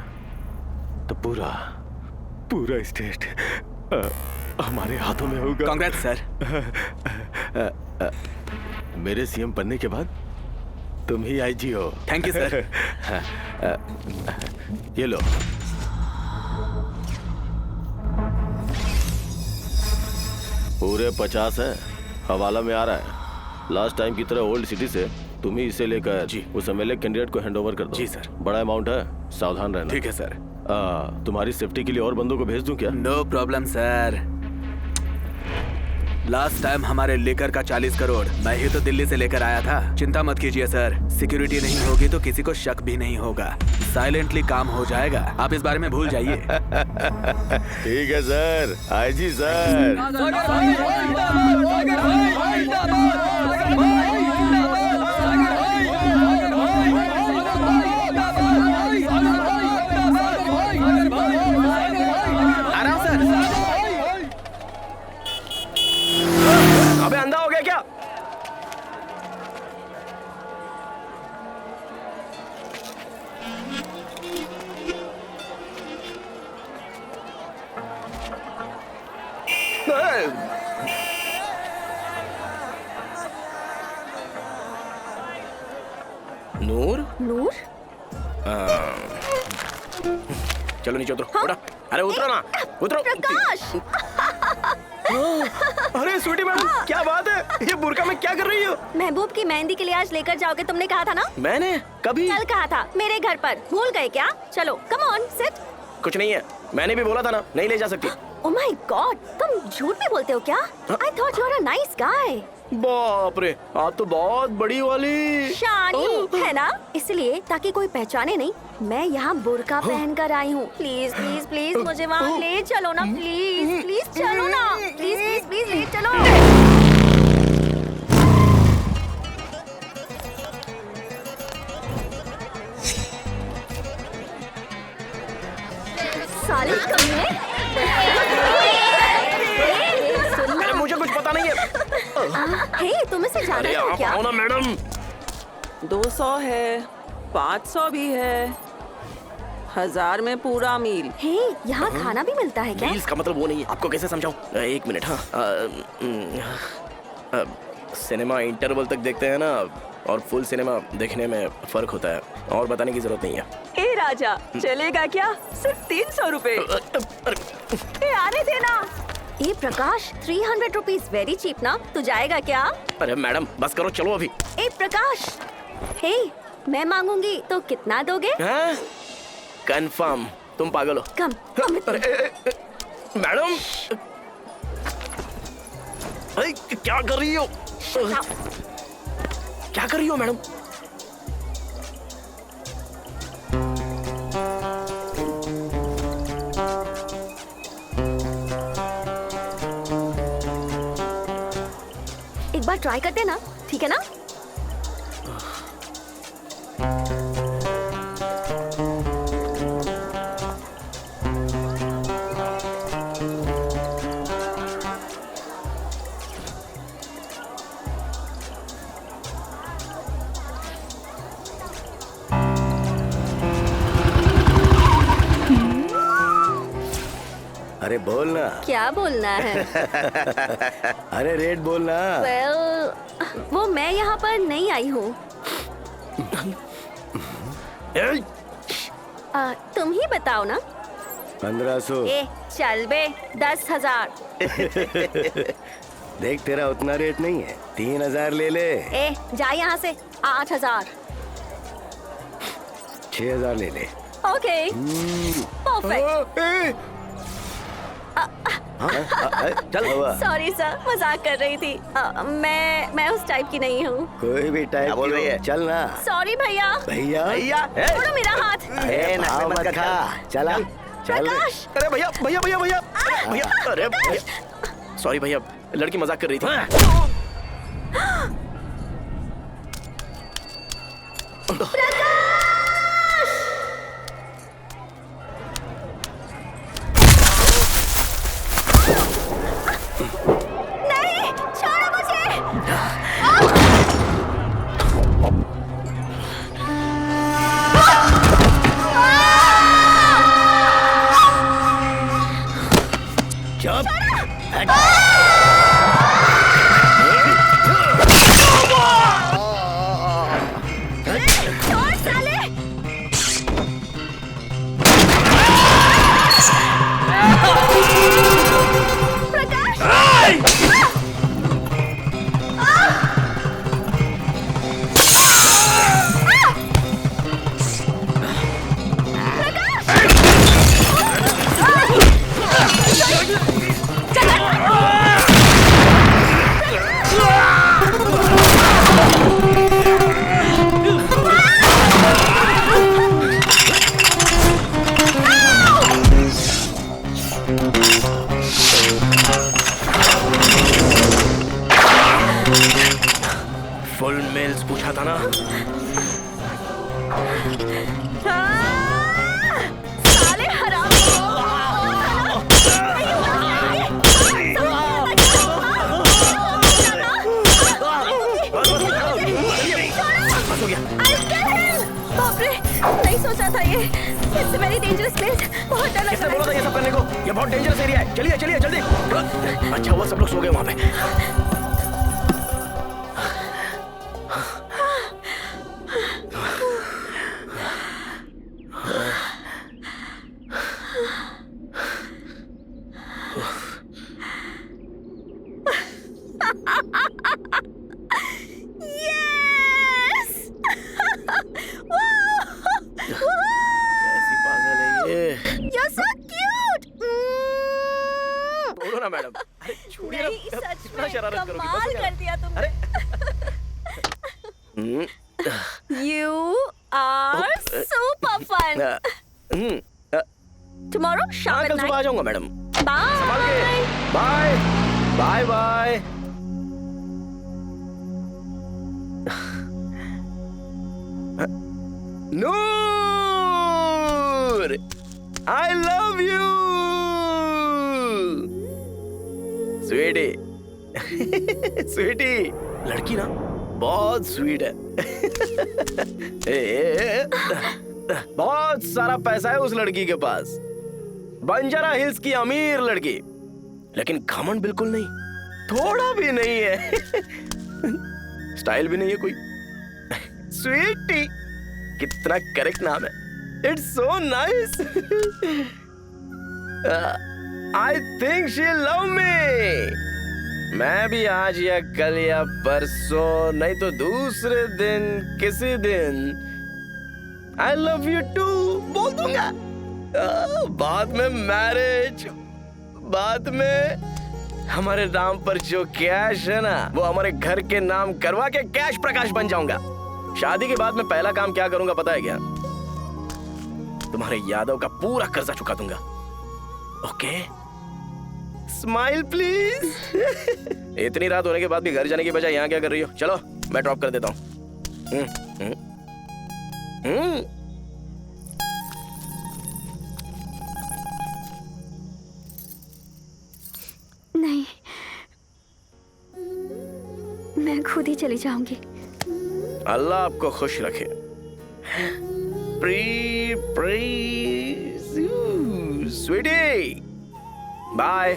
J: तो पूरा स्टेट हमारे हाथों में होगा।
H: कांग्रेस सर।
J: मेरे सीएम बनने के बाद तुम ही आईजी हो।
H: Thank you sir.
J: ये लो। पूरे 50 है, हवाला में आ रहा है। लास्ट टाइम की तरह ओल्ड सिटी से तुम ही इसे लेकर जी उस एमएलए कैंडिडेट को हैंडओवर कर दो।
H: जी सर।
J: बड़ा अमाउंट है, सावधान रहना।
H: ठीक है सर।
J: तुम्हारी सेफ्टी के लिए और बंदों को भेज दूं क्या?
H: No problem sir. Last time हमारे लेकर का 40 करोड़ मैं ही तो दिल्ली से लेकर आया था। चिंता मत कीजिए सर, सिक्योरिटी नहीं होगी तो किसी को शक भी नहीं होगा। साइलेंटली काम हो जाएगा, आप इस बारे में भूल जाइए।
J: ठीक है सर, आईजी सर। अबे अंधा हो गया क्या? नूर?
C: नूर?
J: चलो नीचे उतरो। हाँ? अरे उतरो ना, उतरो।
C: प्रकाश!
J: अरे स्वीटी मैडम, क्या बात है? ये बुर्का में क्या कर रही हो?
C: महबूब की मेहंदी के लिए आज लेकर जाओगे तुमने कहा था ना?
J: मैंने कभी?
C: कल कहा था मेरे घर पर, भूल गए क्या? चलो कम ऑन सिट।
J: कुछ नहीं है, मैंने भी बोला था ना, नहीं ले जा सकती।
C: ओह माय गॉड, तुम झूठ भी बोलते हो क्या? I thought you are a nice guy.
J: बाप रे, आप तो बहुत बड़ी वाली
C: शानी है ना, इसलिए ताकि कोई पहचाने नहीं मैं यहाँ बुर्का पहन कर आई हूँ। प्लीज प्लीज प्लीज मुझे वहाँ ले चलो ना, प्लीज प्लीज चलो ना, प्लीज प्लीज प्लीज ले चलो।
M: तुम इसे जाना
J: अरे
M: हो
J: आप
M: क्या?
J: आओ ना मैडम।
B: 200 है, 500 भी है, 1000 में पूरा मील।
M: हे, यहाँ खाना भी मिलता है क्या?
J: मील्स का मतलब वो नहीं है, आपको कैसे समझाऊं? एक मिनट। हाँ, सिनेमा इंटरवल तक देखते हैं ना, और फुल सिनेमा देखने में फर्क होता है, और बताने की जरूरत नहीं है।
B: ए राजा, चलेगा क्या? सिर्फ 300 रुपए। आने देना।
M: ए प्रकाश, 300 रुपीज वेरी चीप ना। तू जाएगा क्या?
J: अरे मैडम बस करो, चलो अभी।
M: ए प्रकाश, हे, मैं मांगूंगी तो कितना दोगे?
J: कंफर्म, तुम पागल हो।
M: कम।
J: मैडम, क्या कर रही हो? क्या कर रही हो मैडम?
M: एक बार ट्राई करते ना, ठीक है ना?
A: अरे बोलना।
M: क्या बोलना है?
A: अरे रेट बोलना।
M: Well, वो मैं यहाँ पर नहीं आई हूँ। तुम ही बताओ ना।
A: 1500।
M: ए चल बे, 10,000।
A: देख तेरा उतना रेट नहीं है, 3000 ले ले।
M: ए जा यहाँ से। 8,000।
A: 6000 ले ले।
M: Okay perfect.
A: चल।
M: सॉरी सर, मजाक कर रही थी। मैं उस टाइप की नहीं हूँ।
A: कोई भी टाइप
D: बोल रही है?
A: चल ना।
M: सॉरी भैया।
A: भैया
M: छोड़ो मेरा हाथ।
A: भाव मत खा। चला चल।
M: प्रकाश।
J: अरे भैया भैया भैया भैया भैया, अरे भैया, सॉरी भैया, लड़की मजाक कर रही थी।
M: नहीं, छोड़ो मुझे।
A: चुप।
M: छोड़ साले।
J: फुल मेल्स पूछा था ना।
M: साले हराम। बाप रे, नहीं सोचा था ये। It's very dangerous place. बहुत डर लग
J: किसने
M: रहा
J: बोला था ये सब करने को? ये बहुत डेंजरस एरिया है। चलिए चलिए जल्दी। अच्छा हुआ सब लोग सो गए वहाँ पे। ऐसी पागल है ये।
M: You're so cute.
J: बोलो ना मैडम। अरे छोड़िए ना,
M: नहीं, सच
J: कितना
M: में
J: शरारत करोगी?
M: कमाल
J: बस हो
M: कर दिया तुमने।
J: गया।
M: You are super fun. Tomorrow शाम
J: कल
M: at
J: सुबह आ
M: night.
J: जाऊंगा मैडम।
M: Bye.
J: संभाल के। Bye bye bye. Noor, I love you, sweetie. Sweetie, लड़की ना बहुत स्वीट है। बहुत सारा पैसा है उस लड़की के पास, बंजारा हिल्स की अमीर लड़की, लेकिन घमंड बिल्कुल नहीं, थोड़ा भी नहीं है। स्टाइल भी नहीं है कोई। स्वीटी, कितना करेक्ट नाम है। It's so nice. I think she love me. मैं भी आज या कल या परसों, नहीं तो दूसरे दिन, किसी दिन आई लव यू टू बोल दूंगा। बाद में मैरिज, बाद में हमारे नाम पर जो कैश है ना, वो हमारे घर के नाम करवा के कैश प्रकाश बन जाऊंगा। शादी के बाद मैं पहला काम क्या करूंगा पता है क्या? तुम्हारे यादव का पूरा कर्जा चुका दूंगा। Okay, smile please. इतनी रात होने के बाद भी घर जाने की बजाय यहाँ क्या कर रही हो? चलो मैं ड्रॉप कर देता हूँ।
M: नहीं, मैं खुद ही चली जाऊंगी।
J: अल्लाह आपको खुश रखे। स्वीटी, बाय।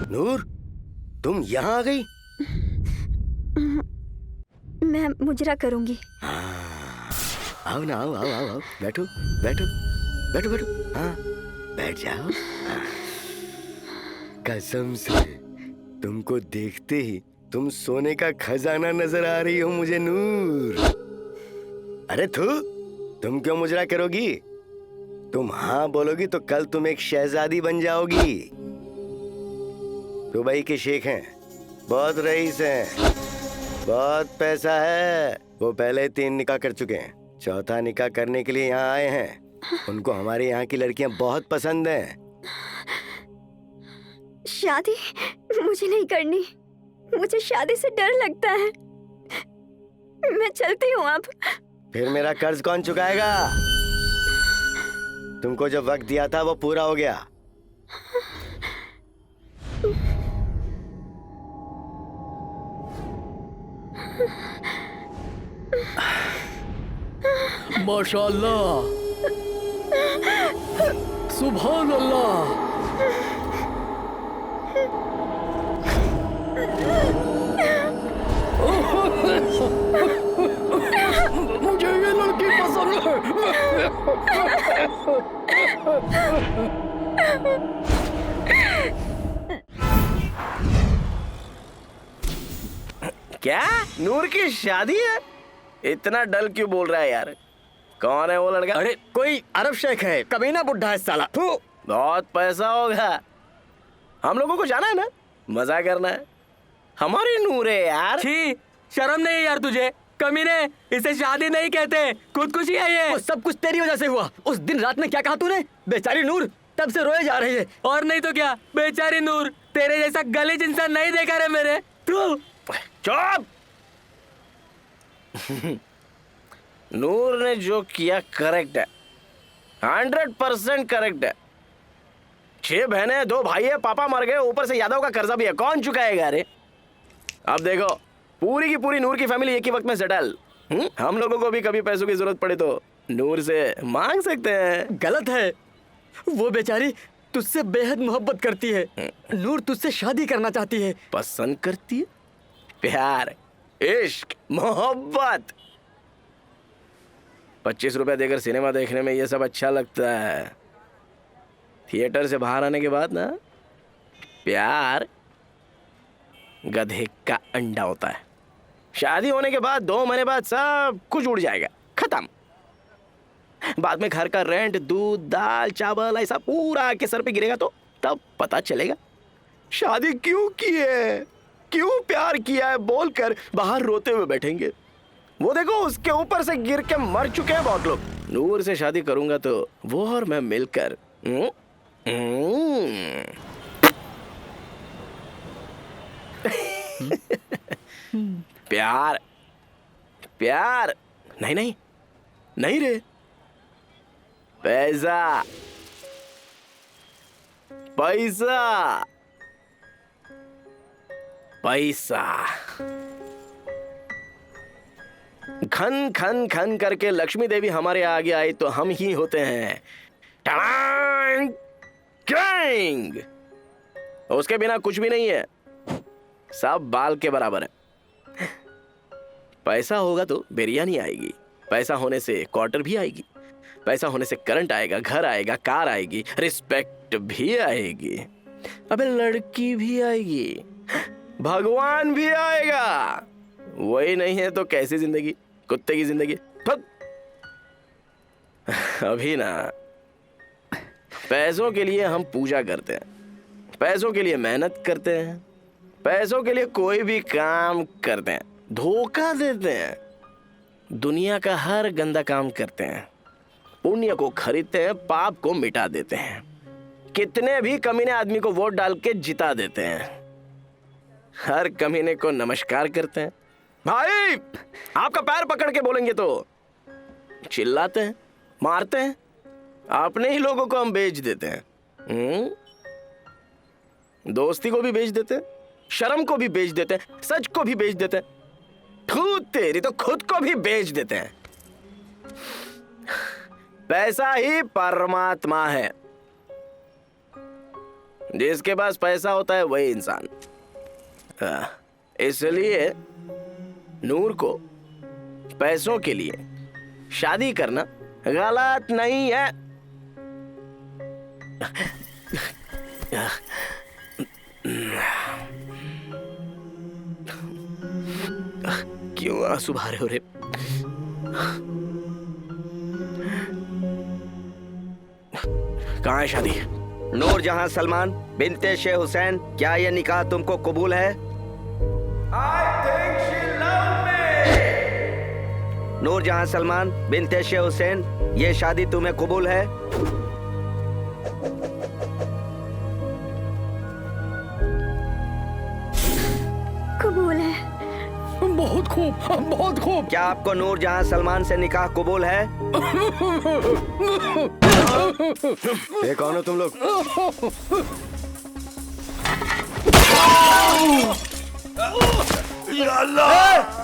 J: नूर, तुम यहाँ आ गई?
M: मैं मुजरा करूंगी।
A: आओ ना, आओ आओ आओ, बैठो बैठो बैठो बैठो। हाँ, बैठ जाओ। कसम से तुमको देखते ही तुम सोने का खजाना नजर आ रही हो मुझे नूर। अरे तुम क्यों मुजरा करोगी? तुम हाँ बोलोगी तो कल तुम एक शहजादी बन जाओगी। दुबई के शेख हैं, बहुत रईस हैं, बहुत पैसा है। वो पहले 3 निकाह कर चुके हैं, चौथा निकाह करने के लिए यहाँ आए हैं। उनको हमारे यहाँ की लड़कियाँ बहुत पसंद हैं।
M: शादी मुझे नहीं करनी, मुझे शादी से डर लगता है। मैं चलती हूँ अब।
A: फिर मेरा कर्ज कौन चुकाएगा? तुमको जो वक्त दिया था वो पूरा हो गया।
F: माशाअल्लाह, सुभान अल्लाह। मुझे ये लड़की पसंद है।
J: क्या नूर की शादी है? इतना डल क्यों बोल रहा है यार? कौन है वो लड़का?
E: अरे कोई अरब शेख है, कमीना बुड्ढा है साला।
J: बहुत पैसा होगा। हम लोगों को जाना है ना, मजा करना है। हमारी नूर है यार।
K: छी, शर्म नहीं यार तुझे? कमीने, इसे शादी नहीं कहते, खुदकुशी है ये।
E: वो सब कुछ तेरी वजह से हुआ। उस दिन रात में क्या कहा तूने? बेचारी नूर तब से रोए जा रही है।
K: और नहीं तो क्या, बेचारी नूर, तेरे जैसा गलीज इंसान नहीं देखा रे मेरे। तू
J: चुप। नूर ने जो किया करेक्ट है, 100% करेक्ट है। 6 बहनें, 2 भाई है, पापा मर गए, ऊपर से यादव का कर्जा भी है, कौन चुकाएगा रे? अब देखो, पूरी की पूरी नूर की फैमिली एक ही वक्त में सेटल। हम लोगों को भी कभी पैसों की जरूरत पड़े तो नूर से मांग सकते हैं।
E: गलत है, वो बेचारी तुझसे बेहद मोहब्बत करती है। नूर तुझसे शादी करना चाहती है।
J: पसंद करती है? प्यार, इश्क, मोहब्बत। 25 रुपए देकर सिनेमा देखने में ये सब अच्छा लगता है। थिएटर से बाहर आने के बाद ना, प्यार गधे का अंडा होता है। शादी होने के बाद 2 महीने बाद सब कुछ उड़ जाएगा, खत्म। बाद में घर का रेंट, दूध, दाल, चावल ऐसा पूरा आके सर पे गिरेगा तो तब पता चलेगा शादी क्यों की है, क्यों प्यार किया है बोलकर बाहर रोते हुए बैठेंगे। वो देखो उसके ऊपर से गिर के मर चुके हैं बहुत लोग। नूर से शादी करूंगा तो वो और मैं मिलकर प्यार प्यार नहीं नहीं नहीं रे, पैसा पैसा पैसा। खन खन खन करके लक्ष्मी देवी हमारे आगे आई तो हम ही होते हैं टड़ांग टड़ांग। उसके बिना कुछ भी नहीं है, सब बाल के बराबर है। पैसा होगा तो बिरयानी आएगी, पैसा होने से क्वार्टर भी आएगी, पैसा होने से करंट आएगा, घर आएगा, कार आएगी, रिस्पेक्ट भी आएगी, अबे लड़की भी आएगी, भगवान भी आएगा। वही नहीं है तो कैसी जिंदगी, कुत्ते की जिंदगी। अभी ना पैसों के लिए हम पूजा करते हैं, पैसों के लिए मेहनत करते हैं, पैसों के लिए कोई भी काम करते हैं, धोखा देते हैं, दुनिया का हर गंदा काम करते हैं, पुण्य को खरीदते हैं, पाप को मिटा देते हैं, कितने भी कमीने आदमी को वोट डाल के जिता देते हैं, हर कमीने को नमस्कार करते हैं। भाई आपका पैर पकड़ के बोलेंगे तो चिल्लाते हैं, मारते हैं, अपने ही लोगों को हम बेच देते हैं। दोस्ती को भी बेच देते हैं, शर्म को भी बेच देते हैं, सच को भी बेच देते हैं, थू तेरी तो खुद को भी बेच देते हैं। पैसा ही परमात्मा है, जिसके पास पैसा होता है वही इंसान। इसलिए नूर को पैसों के लिए शादी करना गलत नहीं है। क्यों आंसू बहा हो रे? कहाँ है शादी?
D: नूर जहां सलमान बिनते शेख हुसैन, क्या यह निकाह तुमको कबूल है? नूर जहां सलमान बिनते शेख हुसैन, ये शादी तुम्हें कबूल है?
M: कबूल है।
F: बहुत खूब, बहुत खूब।
D: क्या आपको नूर जहां सलमान से निकाह कबूल है?
A: ये कौन हो तुम लोग? या अल्लाह!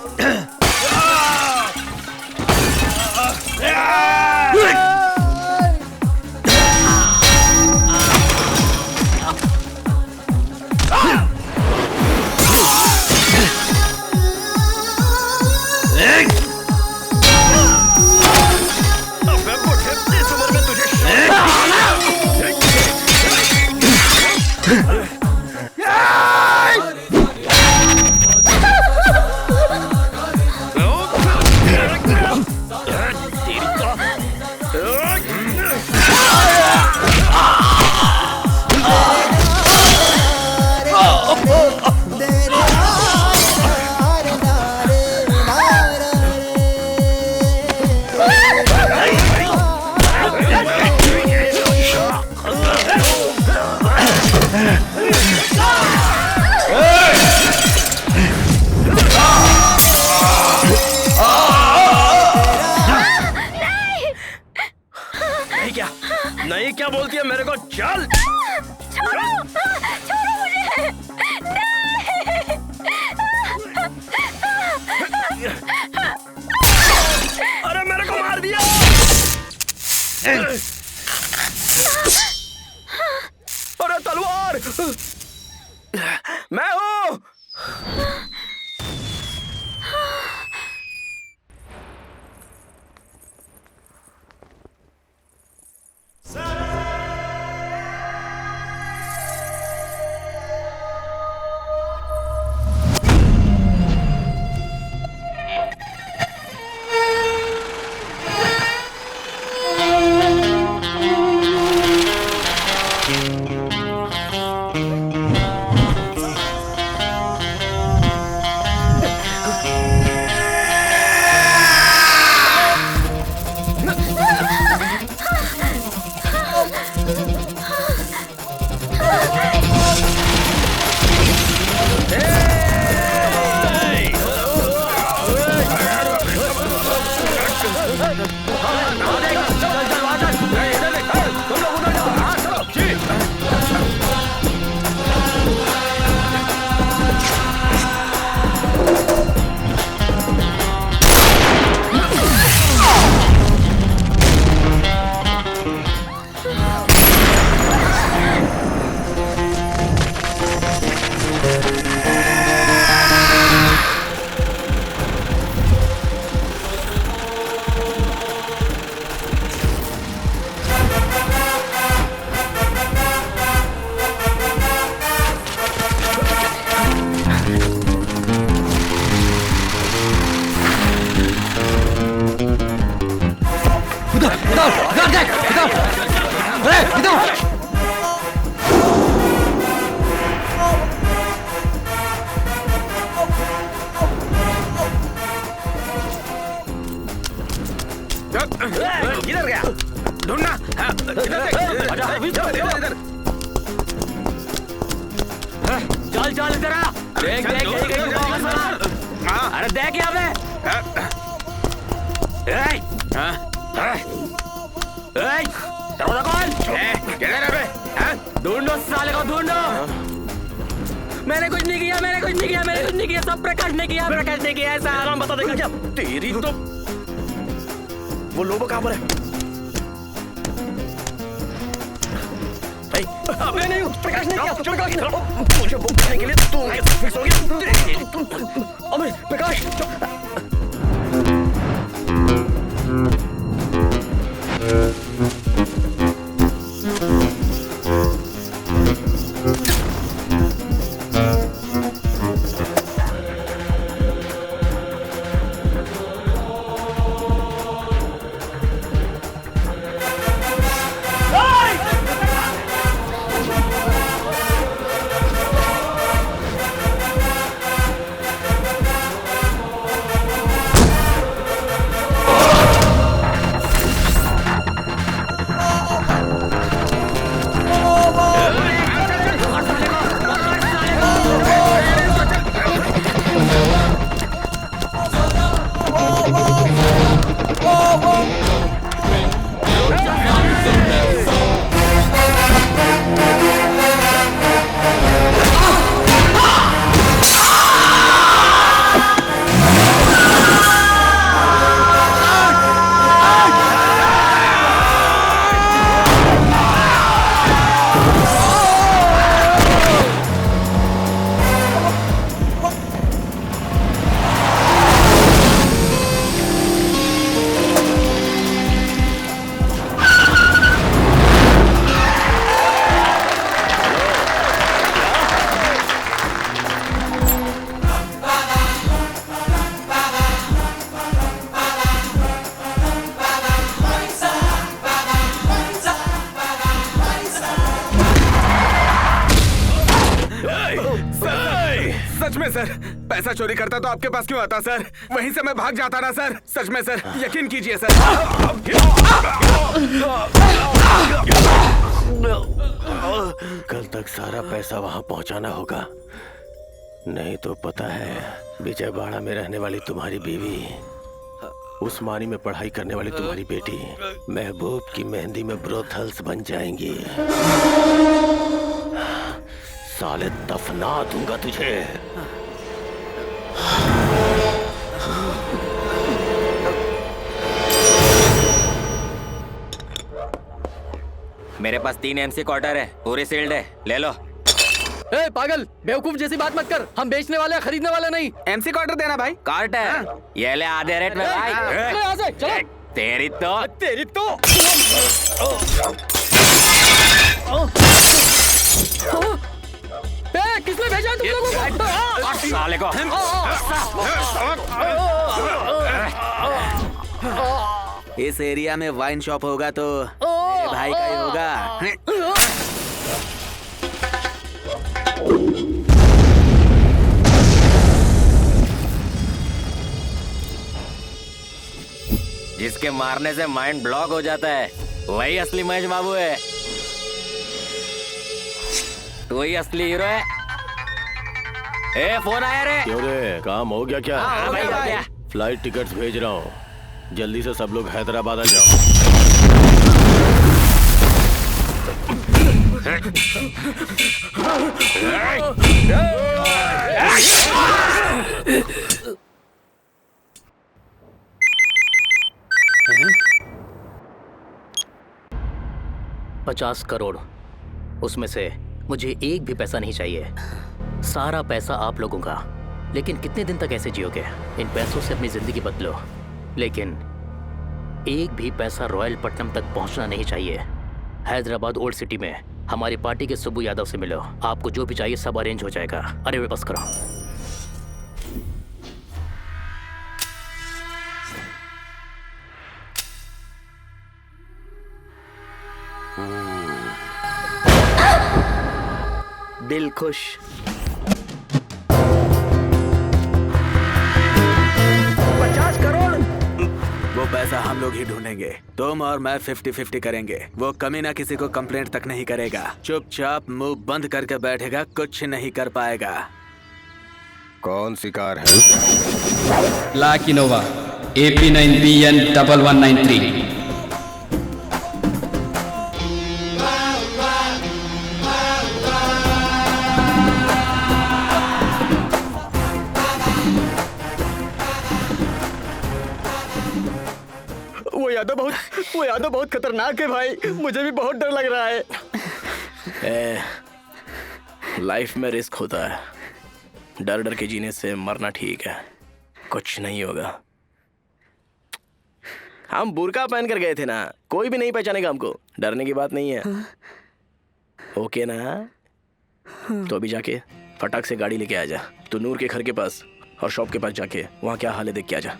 J: नहीं क्या बोलती है मेरे को? चल
C: छोड़ो, छोड़ो मुझे।
J: अरे मेरे को मार दिया। अरे तलवार, मैं हूँ। किधर गया? ढूंढना।
K: चल चल इधर आ। देख देख देख अरे देख यहाँ पे। दरवाजा खोल।
J: किधर है बे?
K: ढूंढो साले को ढूंढो। मैंने कुछ नहीं किया, मैंने कुछ नहीं किया, मैंने कुछ नहीं किया, सब प्रकाश ने किया, प्रकाश ने किया। ऐसा आराम बता देगा क्या?
J: तेरी तो वो लोबो कहाँ पर है?
E: मैं नहीं हूँ, प्रकाश ने किया, प्रकाश ने।
J: मुझे बुक करने के लिए तू कैसे फिक्स हो गया?
E: अबे प्रकाश
H: सच में सर, पैसा चोरी करता तो आपके पास क्यों आता सर? वहीं से मैं भाग जाता ना सर। सच में सर, यकीन कीजिए सर।
A: कल तक सारा पैसा वहां पहुंचाना होगा, नहीं तो पता है विजयवाड़ा में रहने वाली तुम्हारी बीवी, उस्मानी में पढ़ाई करने वाली तुम्हारी बेटी महबूब की मेहंदी में ब्रोथल्स बन जाएंगी। साले दफना दूंगा तुझे।
K: मेरे पास 3 MC क्वार्टर है, पूरे सील्ड है, ले लो।
F: ए पागल, बेवकूफ जैसी बात मत कर। हम बेचने वाले हैं, खरीदने वाले नहीं।
H: MC क्वार्टर देना भाई।
K: क्वार्टर ये ले आधे रेट में भाई।
F: यहाँ से चलो।
K: तेरी तो
F: किसने भेजा तुम लोगों को?
K: साले को।
H: इस एरिया में वाइन शॉप होगा तो मेरे भाई का ही होगा।
K: जिसके मारने से माइंड ब्लॉक हो जाता है वही असली महेश बाबू है। तू ही असली हीरो है। ए फोन आया रे।
A: क्यों रे, काम हो गया क्या?
K: हाँ, हो गया।
A: फ्लाइट टिकट्स भेज रहा हूँ,
J: जल्दी से सब लोग हैदराबाद आ जाओ।
I: $50 करोड़, उसमें से मुझे एक भी पैसा नहीं चाहिए। सारा पैसा आप लोगों का। लेकिन कितने दिन तक ऐसे जियोगे? इन पैसों से अपनी जिंदगी बदलो, लेकिन एक भी पैसा रॉयलपट्टनम तक पहुंचना नहीं चाहिए। हैदराबाद ओल्ड सिटी में हमारी पार्टी के सुब्बू यादव से मिलो। आपको जो भी चाहिए सब अरेंज हो जाएगा। अरे वे बस करो।
D: दिल खुश।
H: वो पैसा हम लोग ही ढूंढेंगे। तुम और मैं 50-50 करेंगे। वो कमी ना किसी को कंप्लेंट तक नहीं करेगा। चुपचाप मुंह बंद करके बैठेगा, कुछ नहीं कर पाएगा।
N: कौन सी कार है?
O: Black Innova AP9BN 1193।
E: वो यादव बहुत खतरनाक है भाई, मुझे भी बहुत डर लग रहा है।
J: लाइफ में रिस्क होता है, डर डर के जीने से मरना ठीक है। कुछ नहीं होगा। हम बुर्का पहन कर गए थे ना, कोई भी नहीं पहचानेगा हमको। डरने की बात नहीं है। ओके ना? तो अभी जाके फटाक से गाड़ी लेके आ जा। तू नूर के घर के पास और शॉप के पास जाके वहाँ क्या हाल है देख के आ जा।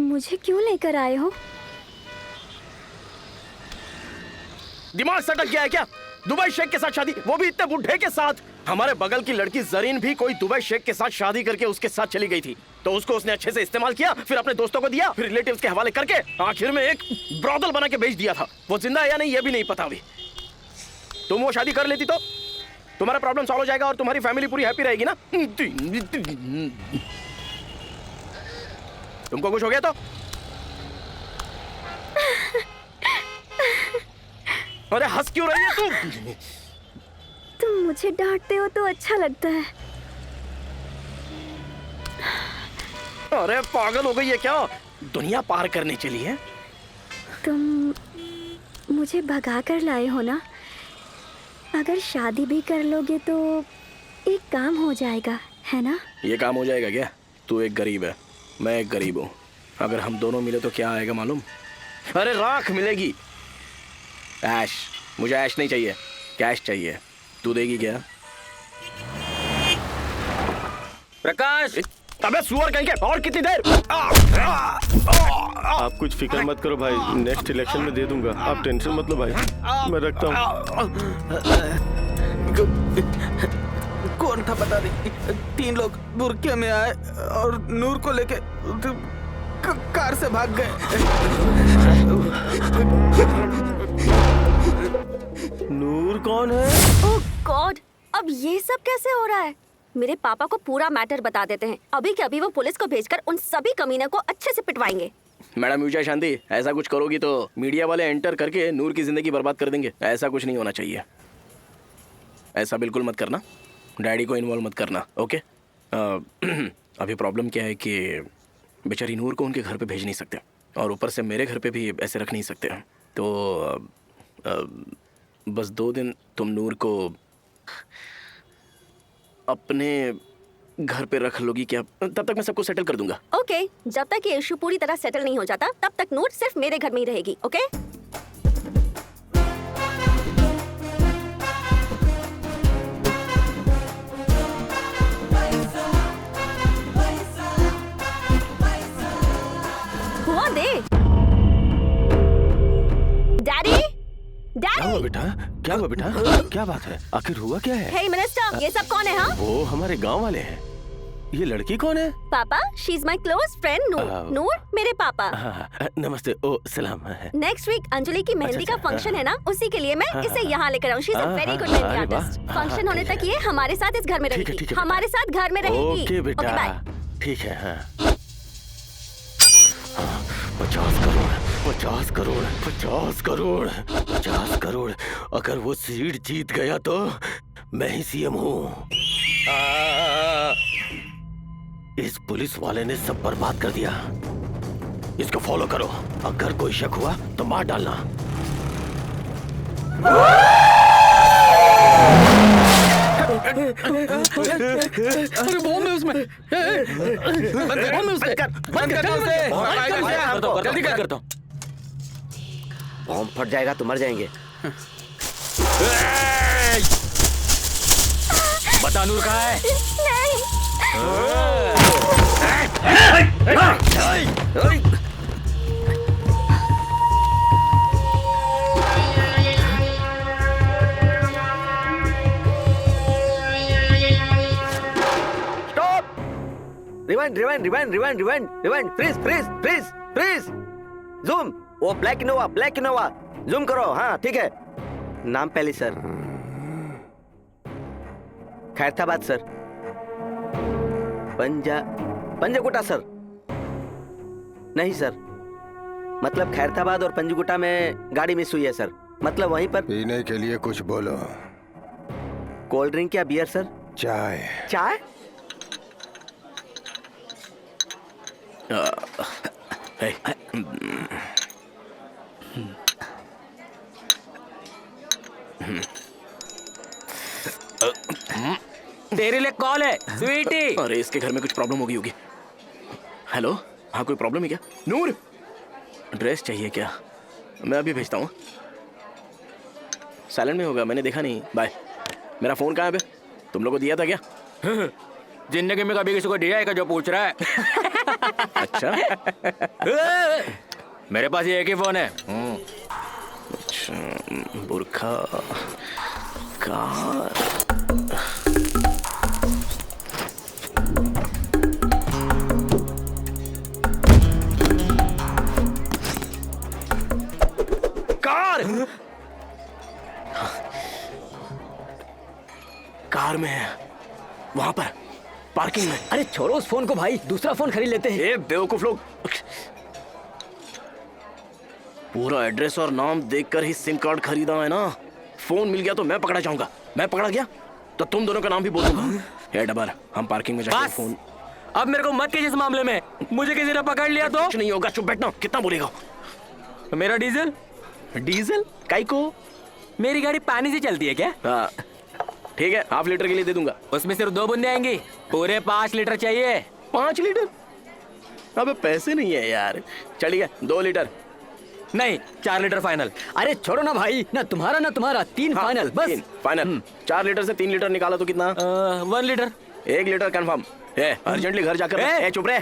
M: मुझे क्यों लेकर आए हो?
J: दिमाग सटक गया है क्या? दुबई शेख के साथ शादी, वो भी इतने बुढ़े के साथ। हमारे बगल की लड़की जरीन भी कोई दुबई शेख के साथ शादी करके उसके साथ चली गई थी। तो उसको उसने अच्छे से इस्तेमाल किया, फिर अपने दोस्तों को दिया, फिर रिलेटिव्स के हवाले करके आखिर में एक ब्रॉदल बना के बेच दिया था। वो जिंदा है या नहीं ये भी नहीं पता अभी। तुम वो शादी कर लेती तो तुम्हारा प्रॉब्लम सॉल्व हो जाएगा और तुम्हारी फैमिली पूरी हैप्पी रहेगी ना। तुमको कुछ हो गया तो? अरे हंस क्यों रही है तू?
M: तुम मुझे डांटते हो तो अच्छा लगता है।
J: अरे पागल हो गई है क्या? दुनिया पार करने चली है।
M: तुम मुझे भगा कर लाए हो ना? अगर शादी भी कर लोगे तो एक काम हो जाएगा, है ना?
J: ये काम हो जाएगा क्या? तू एक गरीब है, मैं एक गरीब हूँ। अगर हम दोनों मिले तो क्या आएगा मालूम? अरे राख मिलेगी। ऐश। मुझे ऐश नहीं चाहिए, कैश चाहिए। तू देगी क्या?
K: प्रकाश!
J: अबे सुअर कहीं के, और कितनी देर?
P: आप कुछ फिक्र मत करो भाई, नेक्स्ट इलेक्शन में दे दूंगा। आप टेंशन मत लो भाई, मैं रखता हूँ।
H: कौन था पता नहीं। 3 लोग बुरके में आए और नूर को लेके कार से भाग गए।
B: नूर कौन है? ओह गॉड, अब ये सब कैसे हो रहा है? मेरे पापा को पूरा मैटर बता देते हैं। अभी के अभी वो पुलिस को भेजकर उन सभी कमीने को अच्छे से पिटवाएंगे।
J: मैडम विजय शांति, ऐसा कुछ करोगी तो मीडिया वाले एंटर करके नूर की जिंदगी बर्बाद कर देंगे। ऐसा कुछ नहीं होना चाहिए। ऐसा बिल्कुल मत करना। डैडी को इन्वॉल्व मत करना, ओके? अभी प्रॉब्लम क्या है कि बेचारी नूर को उनके घर पे भेज नहीं सकते और ऊपर से मेरे घर पे भी ऐसे रख नहीं सकते। तो बस 2 दिन तुम नूर को अपने घर पे रख लोगी क्या? तब तक मैं सबको सेटल कर दूंगा।
B: ओके, जब तक ये इशू पूरी तरह सेटल नहीं हो जाता तब तक नूर सिर्फ मेरे घर में ही रहेगी। ओके? हुआ दे। डैडी,
P: क्या हुआ
B: डैडी।
P: बेटा? क्या हुआ बेटा? क्या बात है? आखिर हुआ क्या है?
B: हे मिनिस्टर, ये सब कौन है? हाँ
P: वो हमारे गांव वाले हैं। ये लड़की कौन है?
B: पापा, she is my close friend Noor. Noor मेरे पापा।
P: नमस्ते। ओ सलाम।
B: नेक्स्ट वीक अंजलि की मेहंदी का फंक्शन है ना, उसी के लिए मैं इसे यहाँ लेकर आऊँ। She is a very good mehndi artist. Function होने तक ये हमारे साथ इस घर में रहेगी। हमारे साथ घर में रहेगी।
P: ओके बेटा,
B: बाय।
P: ठीक है। 50 करोड़ 50 करोड़ 50 करोड़ 50 करोड़। अगर वो सीट जीत गया तो मैं ही सीएम हूँ। इस पुलिस वाले ने सब बर्बाद कर दिया। इसको फॉलो करो, अगर कोई शक हुआ तो मार डालना।
F: अरे बॉम्ब है उसमें।
K: जल्दी क्या करता हूँ?
D: बॉम्ब फट जाएगा तो मर जाएंगे।
K: बता नूर कहाँ है?
D: Rewind freeze zoom. वो ब्लैक इनोवा जूम करो। हाँ ठीक है। नाम पहले sir. Khairatabad sir. Panjagutta sir. नहीं सर, मतलब खैरताबाद और पंजगुटा में गाड़ी मिस हुई है सर। मतलब वहीं पर।
N: पीने के लिए कुछ बोलो।
D: कोल्ड ड्रिंक या बियर सर?
N: चाय।
D: चाय?
K: तेरे लिए कॉल है स्वीटी।
J: अरे इसके घर में कुछ प्रॉब्लम होगी। हेलो, हाँ कोई प्रॉब्लम है क्या? नूर, ड्रेस चाहिए क्या? मैं अभी भेजता हूँ। साइलेंट में होगा, मैंने देखा नहीं। बाय। मेरा फोन कहाँ है? तुम लोगों को दिया था क्या?
K: जिंदगी में कभी किसी को दिया है क्या जो पूछ रहा है?
J: अच्छा।
K: मेरे पास ये एक ही फोन है।
J: अच्छा, बुरखा कार। कार में है, वहां पर पार्किंग में।
E: अरे छोड़ो उस फोन को भाई, दूसरा फोन खरीद लेते हैं।
J: ए बेवकूफ लोग, पूरा एड्रेस और नाम देखकर ही सिम कार्ड खरीदा है ना। फोन मिल गया तो मैं पकड़ा जाऊंगा। मैं पकड़ा गया तो तुम दोनों का नाम भी बोल दूंगा। ए डबर, हम पार्किंग में जाकर फोन।
K: अब मेरे को मत कीजिए इस मामले में। मुझे किसी ने पकड़ लिया तो
J: कुछ नहीं होगा, चुप बैठना। कितना बोलेगा?
K: मेरा डीजल
J: काई को?
K: मेरी गाड़ी पानी से चलती है क्या?
J: हाँ ठीक है, ½ लीटर के लिए दे दूंगा।
K: उसमें सिर्फ 2 बूंदे आएंगी। पूरे 5 लीटर चाहिए।
J: 5 लीटर? अबे पैसे नहीं है यार। चलिए 2 लीटर।
K: नहीं, 4 लीटर फाइनल।
E: अरे छोड़ो ना भाई, ना तुम्हारा ना तुम्हारा, 3 फाइनल बस।
J: 3 फाइनल। 4 लीटर से 3 लीटर निकाला तो कितना?
K: 1 लीटर।
J: 1 litre confirm. अर्जेंटली घर जाकर। चुप रहे।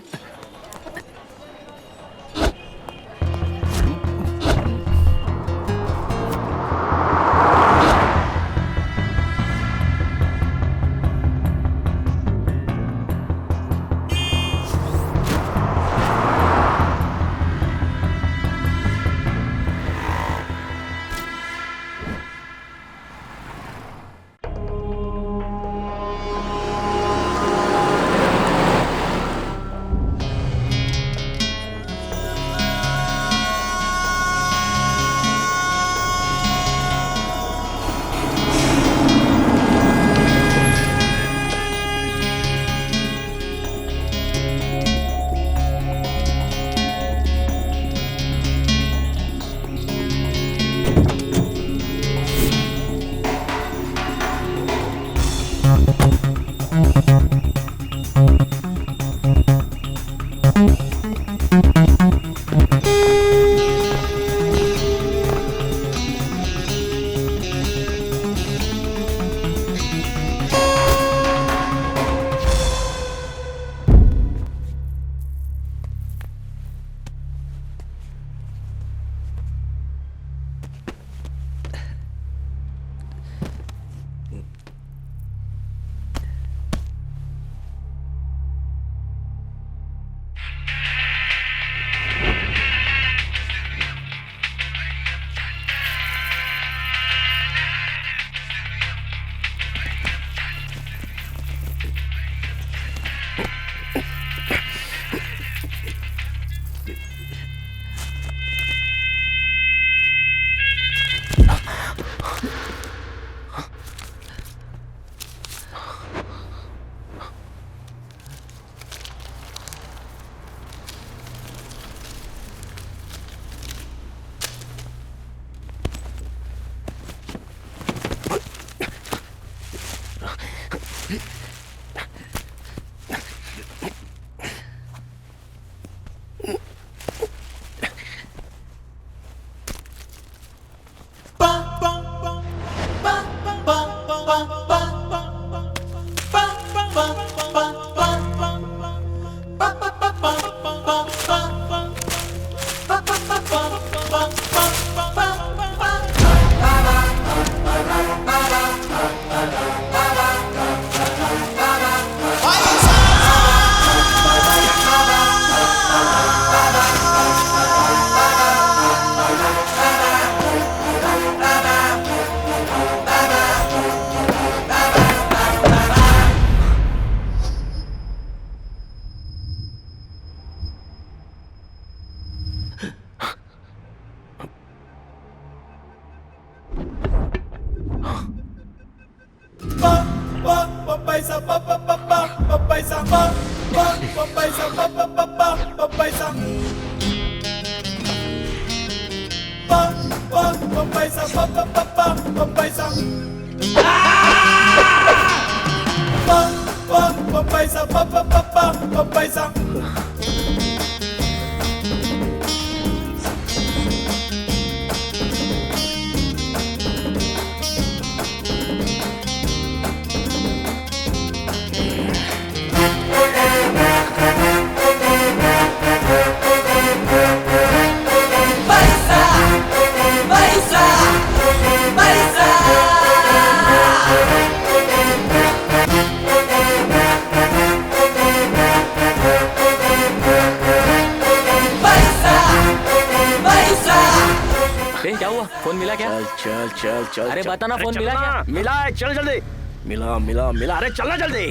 K: अरे बता ना, फोन मिला क्या?
J: मिला है, चल जल्दी। मिला मिला मिला, अरे चलना जल्दी।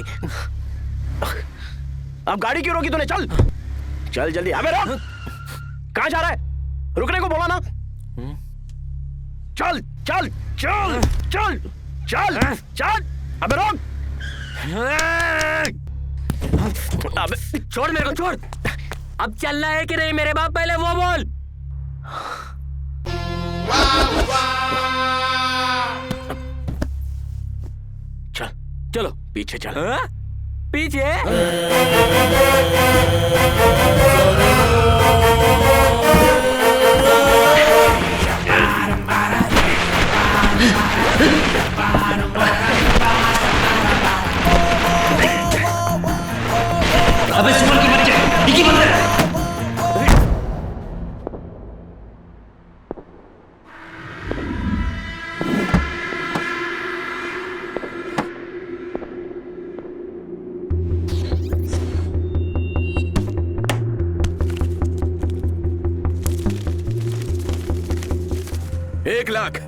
J: अब गाड़ी क्यों रोकी तूने? चल चल जल्दी। अबे रुक, कहाँ जा रहा है? रुकने को बोला ना। चल चल चल चल चल चल। अबे रुक।
K: अबे छोड़ मेरे को, छोड़। अब चलना है कि नहीं मेरे बाप, पहले वो बोल।
J: चल चलो पीछे चल।
K: पीछे?
Q: अबे सुअर के बच्चे, डिक्की बंद कर।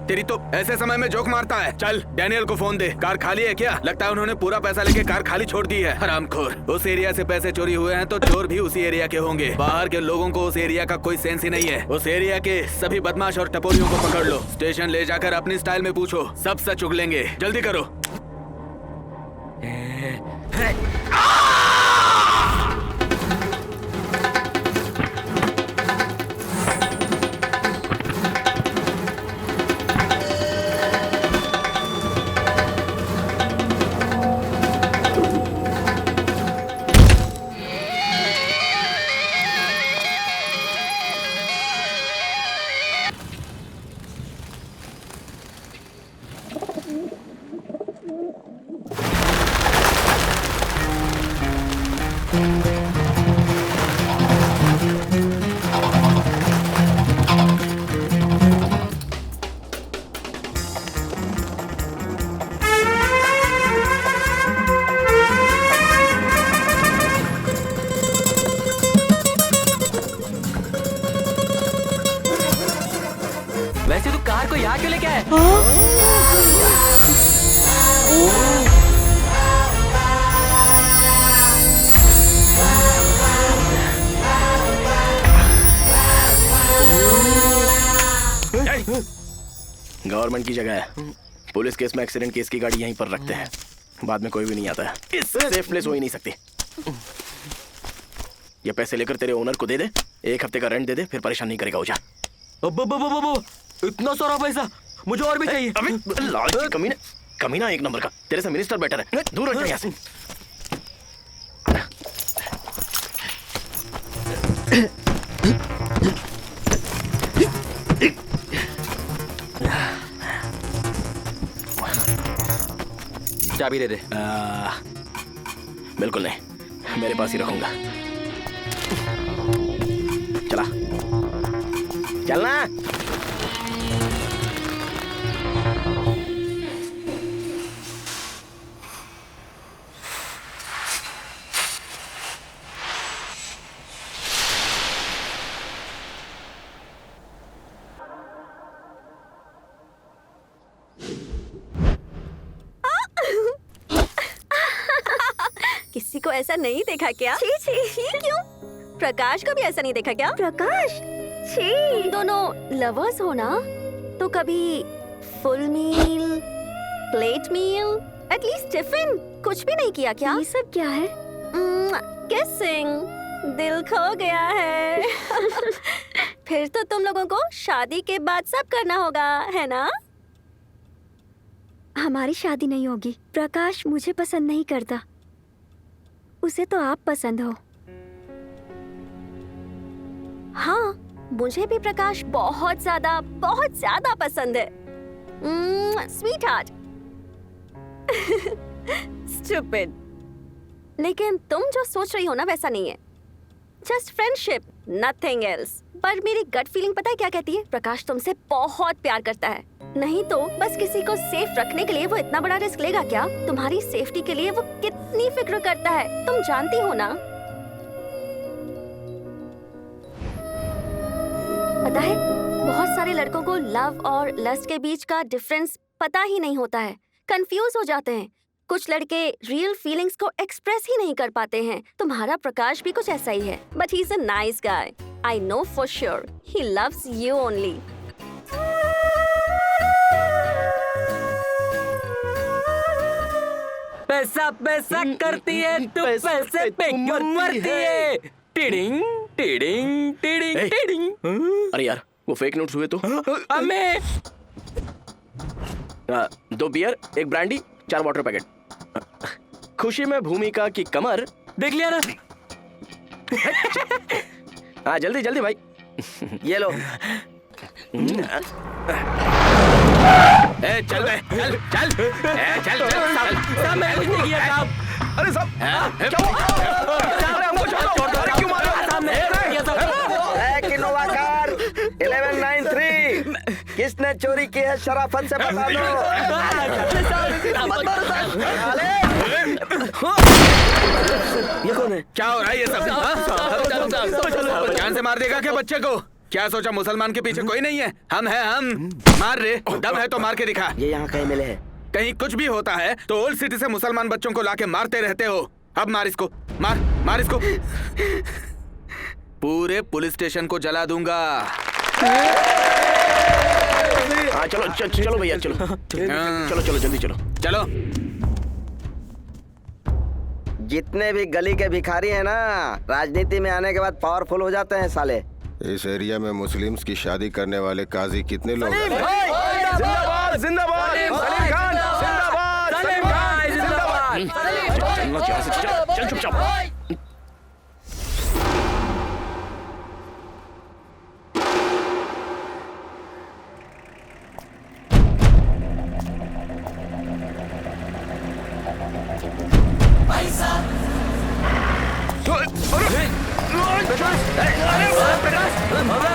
H: तेरी तो ऐसे समय में जोक मारता है। चल डैनियल को फोन दे। कार खाली है क्या? लगता है उन्होंने पूरा पैसा लेके कार खाली छोड़ दी है। हरामखोर। उस एरिया से पैसे चोरी हुए हैं तो चोर भी उसी एरिया के होंगे। बाहर के लोगों को उस एरिया का कोई सेंस ही नहीं है। उस एरिया के सभी बदमाश और टपोरियों को पकड़ लो, स्टेशन ले जाकर अपनी स्टाइल में पूछो, सब सच उगलेंगे। जल्दी करो।
K: यहाँ क्यों लेके आए?
J: गवर्नमेंट की जगह है। पुलिस केस में एक्सीडेंट केस की गाड़ी यहीं पर रखते हैं, बाद में कोई भी नहीं आता है। इससे सेफ प्लेस हो ही नहीं सकती। ये पैसे लेकर तेरे ओनर को दे दे, 1 हफ्ते का रेंट दे दे, फिर परेशान नहीं करेगा। हो जा।
K: इतना सारा पैसा मुझे और भी चाहिए।
J: अबे लाज की कमीना 1 नंबर का। तेरे से मिनिस्टर बेटर है। दूर हट जा यहाँ से।
K: चाबी दे दे।
J: बिल्कुल नहीं, मेरे पास ही रखूंगा। चला चलना।
B: किसी को ऐसा नहीं देखा क्या? छी छी क्यों? प्रकाश को भी ऐसा नहीं देखा क्या? प्रकाश छी। दोनों लवर्स हो ना, तो कभी फुल मील, प्लेट मील, एटलीस्ट टिफिन कुछ भी नहीं किया क्या?
M: ये सब क्या है?
B: किसिंग, दिल खो गया है। फिर तो तुम लोगों को शादी के बाद सब करना होगा, है ना?
M: हमारी शादी नहीं होगी। प्रकाश मुझे पसंद नहीं करता, उसे तो आप पसंद हो।
B: हाँ, मुझे भी प्रकाश बहुत ज्यादा पसंद है। Sweet heart. स्टूपिड। लेकिन तुम जो सोच रही हो ना वैसा नहीं है। Just friendship, nothing else. पर मेरी गट फीलिंग पता है क्या कहती है? प्रकाश तुमसे बहुत प्यार करता है। नहीं तो बस किसी को सेफ रखने के लिए वो इतना बड़ा रिस्क लेगा क्या? तुम्हारी सेफ्टी के लिए वो कितनी फिक्र करता है, तुम जानती हो ना? पता है, बहुत सारे लड़कों को लव और लस्ट के बीच का डिफरेंस पता ही नहीं होता है, कंफ्यूज हो जाते हैं। कुछ लड़के रियल फीलिंग्स को एक्सप्रेस ही नहीं कर पाते हैं। तुम्हारा प्रकाश भी कुछ ऐसा ही है, but he is a nice guy. I know for sure he loves you only.
K: पैसा पैसा करती है तू, पैसे पे क्यों मरती है? Tiding tiding tiding tiding.
J: अरे यार, वो फेक नोट्स हुए तो।
K: हमें
J: 2 बियर, 1 ब्रांडी, 4 वाटर पैकेट। खुशी में भूमिका की कमर
K: देख लिया ना?
J: हाँ जल्दी जल्दी भाई।
D: ये लो।
H: ए चल बे, चल चल चल
K: साहब मैं कुछ नहीं किया साहब।
H: अरे साहब
K: क्या हुआ? हमको छोड़ दो। क्यों मार रहे हो? साहब मैं किया साहब।
D: इनोवा कार 1193 किसने चोरी की है? शराफत से बता दो।
H: ये कौन है? क्या हो रहा है ये सब? जान से मार देगा क्या बच्चे को? क्या सोचा मुसलमान के पीछे कोई नहीं है? हम हैं हम। मार रे, दम है तो मार के दिखा।
D: ये यहाँ कहीं मिले हैं।
H: कहीं कुछ भी होता है तो ओल्ड सिटी से मुसलमान बच्चों को लाके मारते रहते हो। अब मार इसको, मार मार इसको। पूरे पुलिस स्टेशन को जला दूंगा।
J: हाँ चलो भैया चलो चलो जल्दी चलो
H: चलो।
D: जितने भी गली के भिखारी हैं ना, राजनीति में आने के बाद पावरफुल हो जाते हैं साले।
N: इस एरिया में मुस्लिम्स की शादी करने वाले काजी कितने लोग हैं?
J: जिंदाबाद जिंदाबाद सलीम खान जिंदाबाद सलीम भाई जिंदाबाद। चल चुपचाप।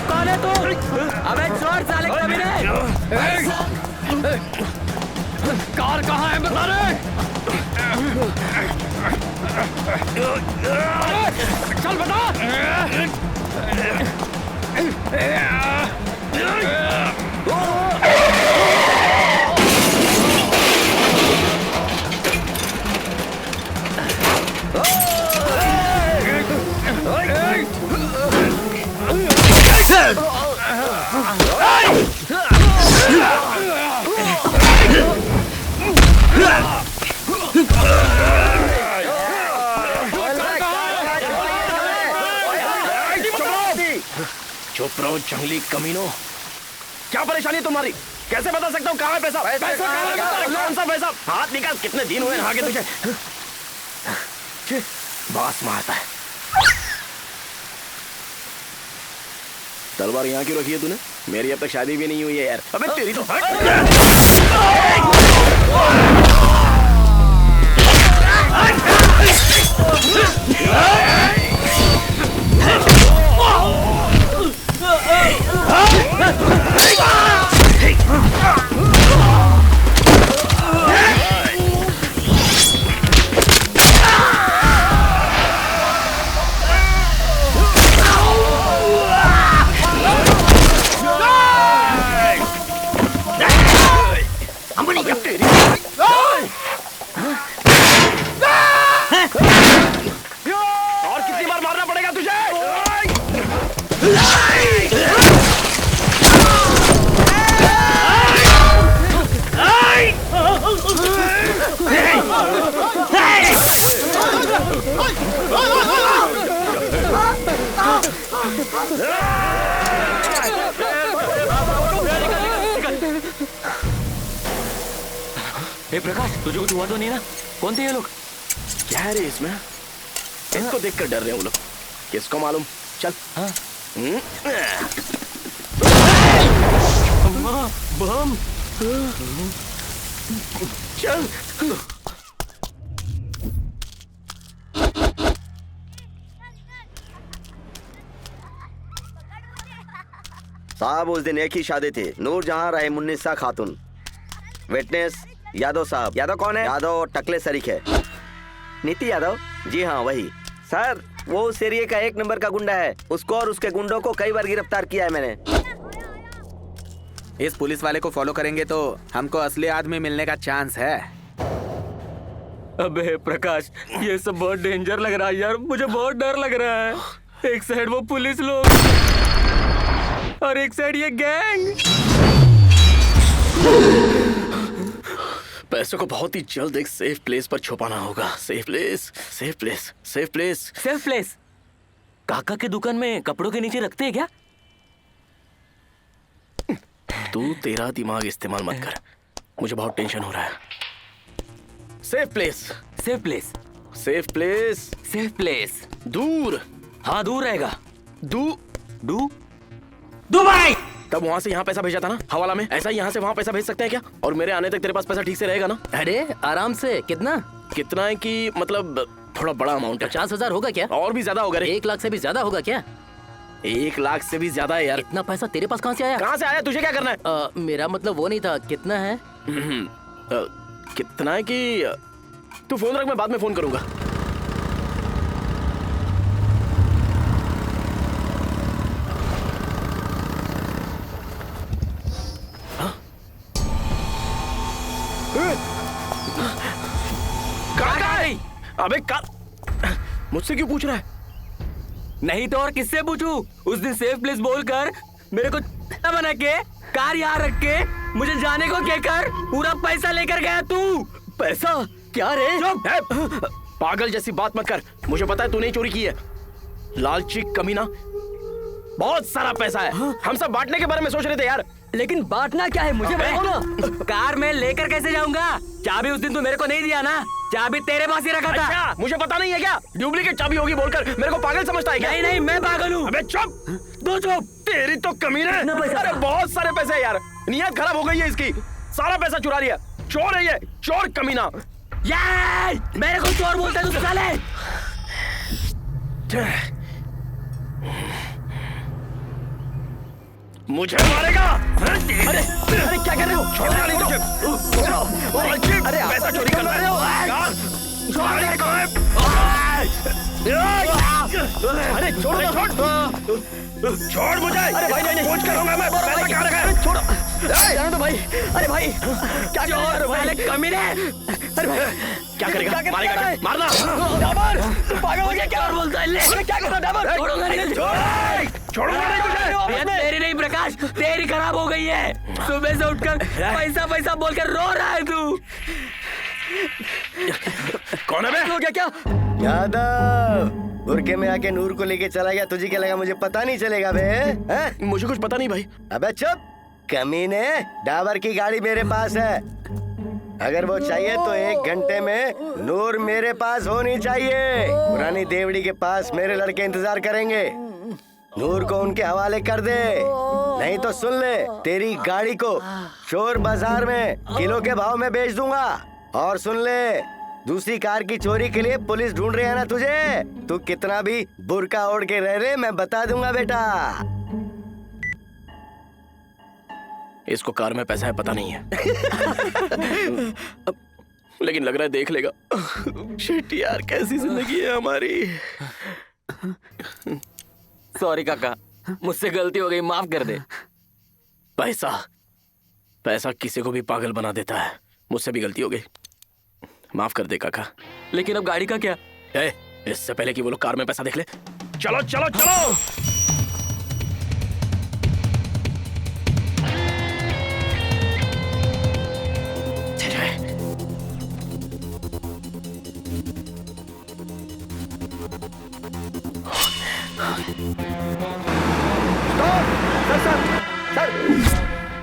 K: कौन है तू? अबे छोड़ साले कमीने।
P: कार कहाँ है बता रहे? चल बता।
J: चुप रहो जंगली कमीनो। क्या परेशानी है तुम्हारी? कैसे बता सकता हूँ कहाँ है पैसा? कौन सा पैसा? हाथ निकाल। कितने दिन हुए नहा के तुझे? बास मारता है। तलवार यहाँ क्यों रखी है तूने? मेरी अब तक शादी भी नहीं हुई है यार। अबे तेरी तो और कितनी बार मारना पड़ेगा तुझे?
K: हे प्रकाश, तुझे कुछ हुआ तो नहीं ना? कौन थे ये लोग?
J: क्या है रे इसमें? इनको देखकर डर रहे हैं वो लोग। किसको मालूम? चल। हाँ। बम। चल।
D: साहब उस दिन एक ही शादी थी, नूरजहां रहीमुन्निसा खातून। विटनेस यादव साहब। यादव कौन है? यादव टकले शरीक है। नीति यादव? जी हाँ वही। सर वो उस एरिया का 1 नंबर का गुंडा है। उसको और उसके गुंडों को कई बार गिरफ्तार किया है मैंने।
H: इस पुलिस वाले को फॉलो करेंगे तो हमको असली आदमी मिलने का चांस है।
K: अबे प्रकाश, ये सब बहुत डेंजर लग रहा है यार। मुझे बहुत डर लग रहा है। एक साइड वो पुलिस लोग और एक साइड ये गैंग।
J: पैसों को बहुत ही जल्द एक सेफ प्लेस पर छुपाना होगा। Safe place, safe place, safe place,
K: safe place. काका की दुकान में कपड़ों के नीचे रखते हैं क्या?
J: तू तेरा दिमाग इस्तेमाल मत कर, मुझे बहुत टेंशन हो रहा है। Safe place,
K: safe place,
J: safe place,
K: safe place.
J: दूर।
K: हाँ दूर रहेगा।
J: दुबई। तब वहाँ से यहाँ पैसा भेजा था ना हवाला में, ऐसा ही यहाँ से वहाँ पैसा भेज सकते हैं क्या? और मेरे आने तक तेरे पास पैसा ठीक से रहेगा ना?
I: अरे आराम से। कितना
J: कितना है कि मतलब थोड़ा बड़ा अमाउंट है।
I: 50,000 होगा क्या?
J: और भी ज्यादा होगा रे।
I: 1 लाख से भी ज्यादा होगा क्या?
J: 1 लाख से भी ज्यादा है यार।
I: इतना पैसा तेरे पास कहाँ से आया?
J: कहाँ से आया? तुझे क्या करना है?
I: मेरा मतलब वो नहीं था। कितना है?
J: कितना है कि तू फोन रख, मैं बाद में फोन करूंगा। अबे मुझसे क्यों पूछ रहा है?
K: नहीं तो और किससे पूछूं? उस दिन सेफ प्लेस बोलकर मेरे को बना के कार यहाँ रख के मुझे जाने को कहकर पूरा पैसा लेकर गया तू।
J: पैसा? क्या रे? पागल जैसी बात मत कर। मुझे पता है तूने चोरी की है। लालची कमीना। बहुत सारा पैसा है। हम सब बांटने के बारे में सोच रहे थे यार।
E: लेकिन बांटना क्या है मुझे बताओ ना।
K: कार में लेकर कैसे जाऊंगा? चाबी उस दिन तू मेरे को नहीं दिया ना। चाबी तेरे पास ही रखा था।
J: अच्छा, मुझे पता नहीं है क्या? डुप्लीकेट चाबी होगी बोलकर मेरे को पागल समझता है क्या?
K: नहीं नहीं, मैं पागल हूँ।
J: अबे चुप। दो चुप। तेरी तो कमीना है। अरे बहुत सारे पैसे यार। नियत खराब हो गई है इसकी। सारा पैसा चुरा लिया। चोर है ये, चोर कमीना।
K: यार मेरे को चोर बोलता है तू साले।
J: मुझे मारेगा? अरे क्या कर रहे हो? छोड़ना नहीं तुझे। अरे पैसा चोरी कर रहे हो? अरे छोड़ मुझे। अरे भाई नहीं पूछ करूंगा मैं। पैसा कहाँ रखा है? छोड़ो जाने दो भाई। अरे भाई क्या कर रहे हो भाई?
K: कमीने।
J: अरे भाई क्या करेगा?
E: क्या करता
J: मारेगा
E: है?
J: क्या? मारना।
E: डाबर तू पागल हो गया क्या?
K: और बोलता है ले।
E: अरे क्या कर रहा है डाबर?
K: छोड़ूंगा नहीं तुझे।
E: छोड़ूंगा नहीं तुझे।
K: भैया तेरी नहीं प्रकाश, तेरी खराब हो गई है। सुबह से उठकर पैसा पैसा बोलकर रो रहा है तू।
J: कौन है बे?
E: हो गया क्या?
A: यादव बुरके में आके नूर को लेके चला गया, तुझे क्या लगा मुझे पता नहीं चलेगा बे? हैं?
J: मुझे कुछ पता नहीं भाई।
A: अबे चुप कमीने, डाबर की गाड़ी मेरे पास है। अगर वो चाहिए तो 1 घंटे में नूर मेरे पास होनी चाहिए। पुरानी देवड़ी के पास मेरे लड़के इंतजार करेंगे। नूर को उनके हवाले कर दे, नहीं तो सुन ले, तेरी गाड़ी को चोर बाजार में किलो के भाव में बेच दूंगा। और सुन ले, दूसरी कार की चोरी के लिए पुलिस ढूंढ रही है ना तुझे, तू कितना भी बुर्का ओढ़ के रह रे, मैं बता दूंगा बेटा।
J: इसको कार में पैसा है पता नहीं है। लेकिन लग रहा है देख लेगा। शिट यार, कैसी जिंदगी है हमारी।
K: सॉरी काका, मुझसे गलती हो गई, माफ कर दे।
J: पैसा पैसा किसी को भी पागल बना देता है। मुझसे भी गलती हो गई, माफ कर दे काका।
K: लेकिन अब गाड़ी का क्या?
J: इससे पहले कि वो लोग कार में पैसा देख ले, चलो चलो चलो।
D: सर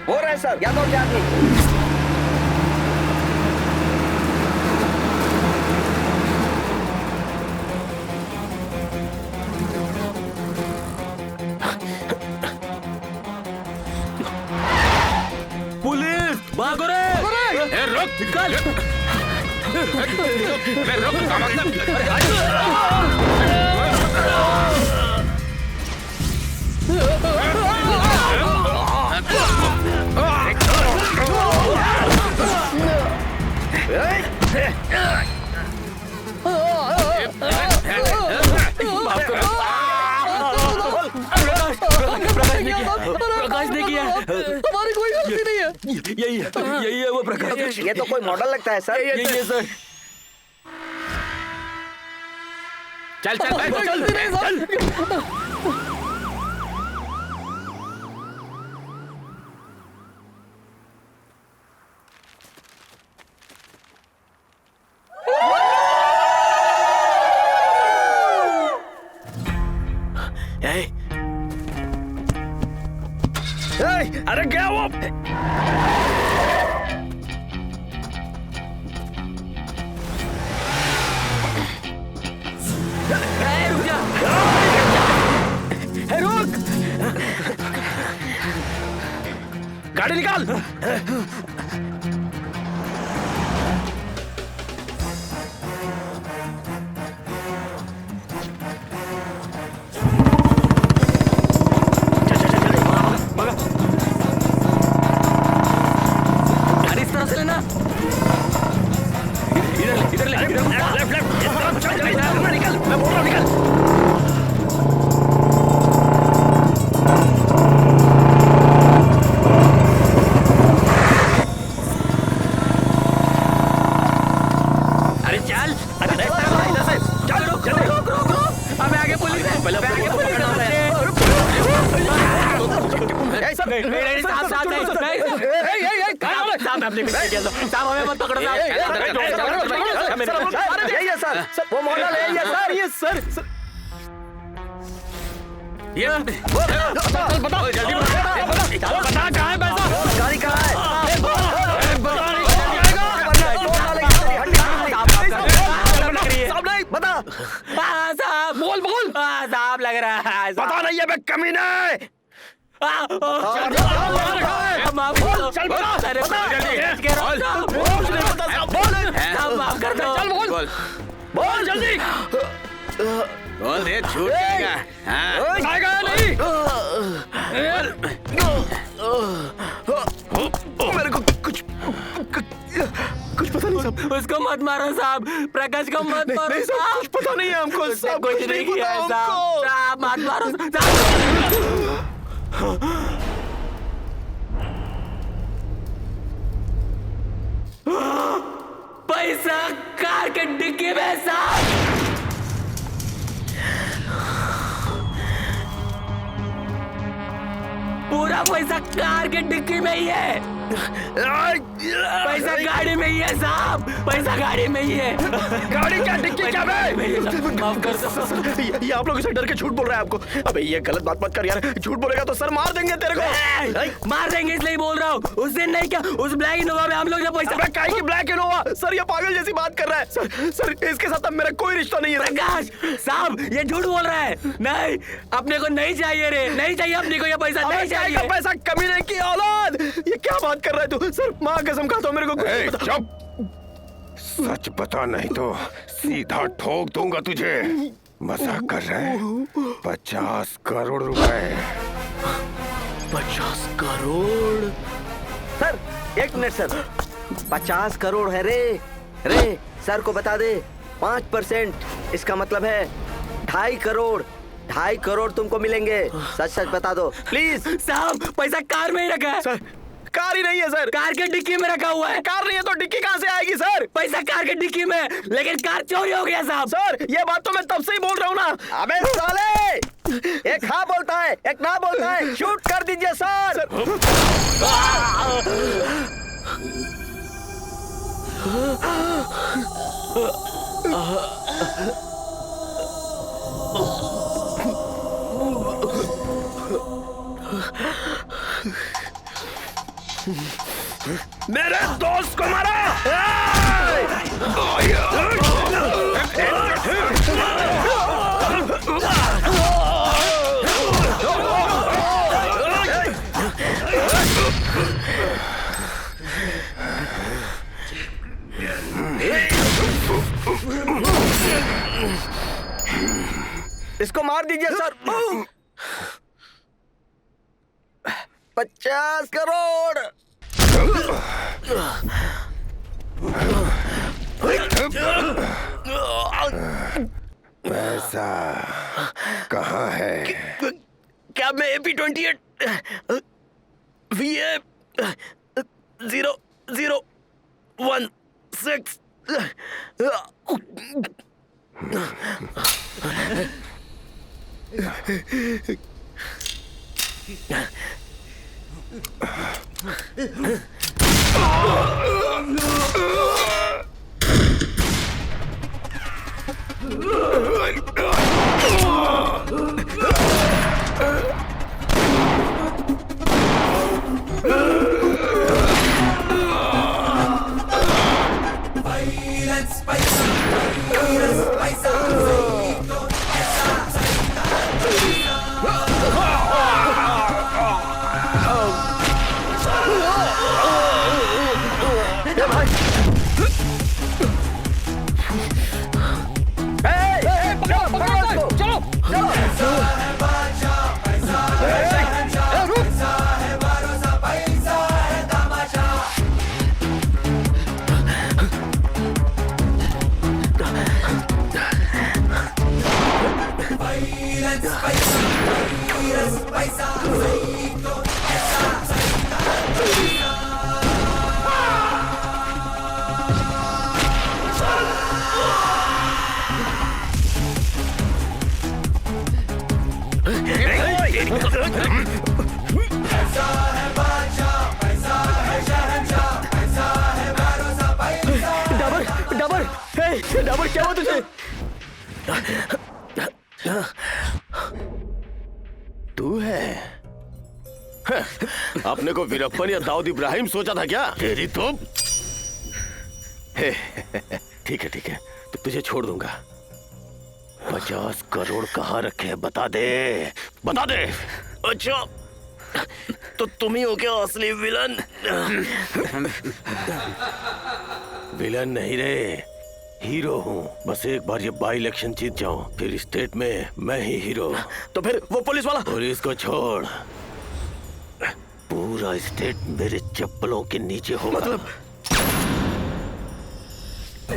D: हो रहा है सर, यादव के आदमी।
K: पुलिस भागो रे!
H: रुक
K: निकाल! प्रकाश ने किया।
E: हमारी कोई गलती नहीं है।
K: यही है वो प्रकाश।
D: ये तो कोई मॉडल लगता है सर।
K: यही है सर।
J: चल चल चल चल चल। अरे क्या वो?
E: रुक!
J: गाड़ी निकाल।
K: हमें मत पकड़ो।
D: यही है सर, वो मॉडल है ये सर।
E: ये सर
J: ये बताओ जल्दी बता कहाँ है पैसा?
D: गाड़ी कहाँ है? बता।
K: साहब
J: बोल बोल।
K: साहब लग रहा है।
J: पता नहीं है बे कमीने।
K: माफ
J: चल बता।
K: माफ कर दो।
J: चल बोल बोल जल्दी बोल दे। झूठ कहेगा? आएगा नहीं। मेरे को कुछ पता नहीं साहब।
K: उसको मत मारो साहब, प्रकाश को मत मारो।
J: नहीं साहब, कुछ पता नहीं है हमको।
K: सब कुछ नहीं किया है साहब। साहब मत मारो पैसा काट
I: पूरा पैसा कार के डिक्की में ही है। पैसा गाड़ी में ही है साहब, पैसा गाड़ी में ही है।
J: गाड़ी क्या डिक्की क्या
I: माफ कर दो।
J: ये आप लोगों से डर के झूठ बोल रहा है आपको। अबे ये गलत बात मत कर यार, झूठ बोलेगा तो सर मार देंगे तेरे को।
I: मार देंगे इसलिए बोल रहा हूँ। उस दिन नहीं क्या, उस ब्लैक इनोवा में हम लोग ने पैसा।
J: अबे काहे की ब्लैक इनोवा? सर ये पागल जैसी बात कर रहा है। सर इसके साथ अब मेरा कोई रिश्ता नहीं है।
I: प्रकाश साहब ये झूठ बोल रहा है। नहीं, अपने को नहीं चाहिए रे, नहीं चाहिए अपने को ये पैसा, नहीं चाहिए।
J: पैसा कमीने की औलाद, ये क्या बात कर रहा है तू? सर माँ कसम खाता हूँ मेरे को कुछ
N: चुप। सच बता नहीं तो सीधा ठोक दूंगा तुझे। मजाक कर रहे हैं? 50 करोड़ रुपए।
J: 50 crore?
D: Sir 1 minute sir, 50 crore है रे सर को बता दे। 5% इसका मतलब है 2.5 करोड़। 2.5 करोड़ तुमको मिलेंगे। सच बता दो प्लीज।
I: साहब पैसा कार में ही रखा है।
J: सर कार ही नहीं है सर,
I: कार के डिक्की में रखा हुआ है।
J: कार नहीं है तो डिक्की कहाँ से आएगी सर?
I: पैसा कार के डिक्की में, लेकिन कार चोरी हो गया साहब।
J: सर ये बात तो मैं तब से ही बोल रहा हूँ ना।
D: अबे साले, एक हाँ बोलता है एक ना बोलता है। शूट कर दीजिए सर।
J: मेरे दोस्त को मारा।
D: इसको मार दीजिए सर। 50 करोड़।
N: पैसा कहाँ है?
J: क्या मैं AP28 VA 0016 डाबर क्या हुआ तुझे?
P: तू है? अपने को वीरप्पन या दाऊद इब्राहिम सोचा था क्या? तेरी तो ठीक है तो तुझे छोड़ दूंगा। 50 करोड़ कहाँ रखे हैं बता दे। अच्छा तो तुम ही हो क्या असली विलन? विलन नहीं रे, हीरो हूँ। बस एक बार ये बाई इलेक्शन जीत जाऊं, फिर स्टेट में मैं ही हीरो।
J: तो फिर वो पुलिस वाला?
P: पुलिस को छोड़, पूरा स्टेट मेरे चप्पलों के नीचे होगा।
J: मतलब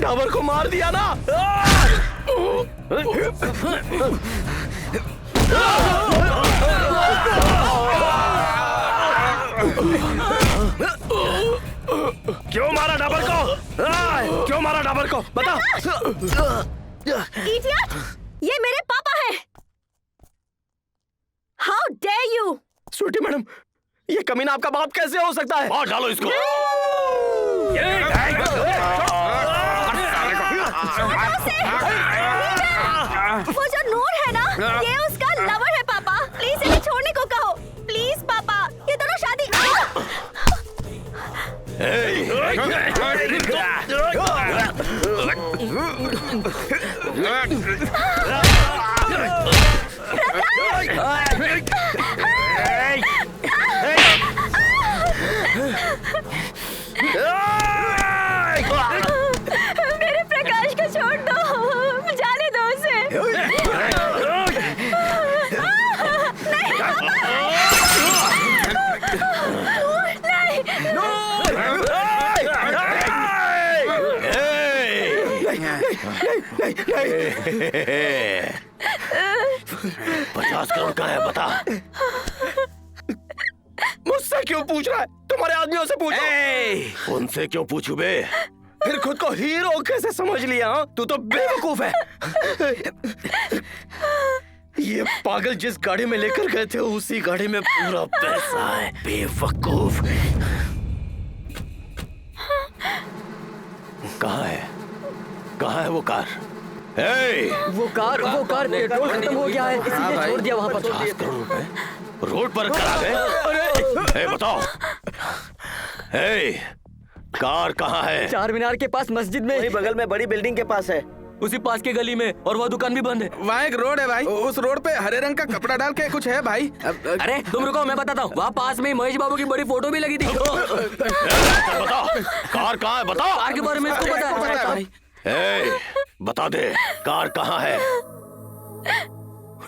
J: डाबर को मार दिया ना? क्यों मारा डाबर को? क्यों मारा डाबर को? बता।
B: इडियट! ये मेरे पापा हैं। How dare you!
J: Sweetie madam, ये कमीना आपका बाप कैसे हो सकता है?
P: मार डालो इसको।
B: वो जो नूर है ना, ये उसका लवर है पापा। प्लीज इसे छोड़ने को कहो, प्लीज पापा। ये दोनों शादी मेरे प्रकाश को छोड़ दो, जाने दो उसे।
P: नहीं। 50 करोड़ का है, बता।
J: मुझसे क्यों पूछ रहा है? तुम्हारे आदमियों से पूछो।
P: उनसे क्यों पूछू बे?
J: फिर खुद को हीरो कैसे समझ लिया? तू तो बेवकूफ है। ये पागल जिस गाड़ी में लेकर गए थे उसी गाड़ी में पूरा पैसा है।
P: बेवकूफ। कहाँ है? कहाँ है वो कार?
E: वो कार पेट्रोल खत्म हो गया है, इसलिए छोड़ दिया वहाँ पर।
P: 50 करोड़ रुपए रोड पर करा गए। बताओ, कार कहाँ है?
E: चार मीनार के पास मस्जिद में।
D: वही बगल में बड़ी बिल्डिंग के पास है,
K: उसी पास के गली में, और वह दुकान भी बंद है।
H: वहाँ एक रोड है भाई, उस रोड पे हरे रंग का कपड़ा डाल के कुछ है भाई।
K: अरे तुम रुको, मैं बताता हूँ। वहाँ पास में महेश बाबू की बड़ी फोटो भी लगी थी।
P: बताओ कार कहाँ है? बताओ।
K: कार के बारे में इसको पता है।
P: बता दे, कार कहाँ है?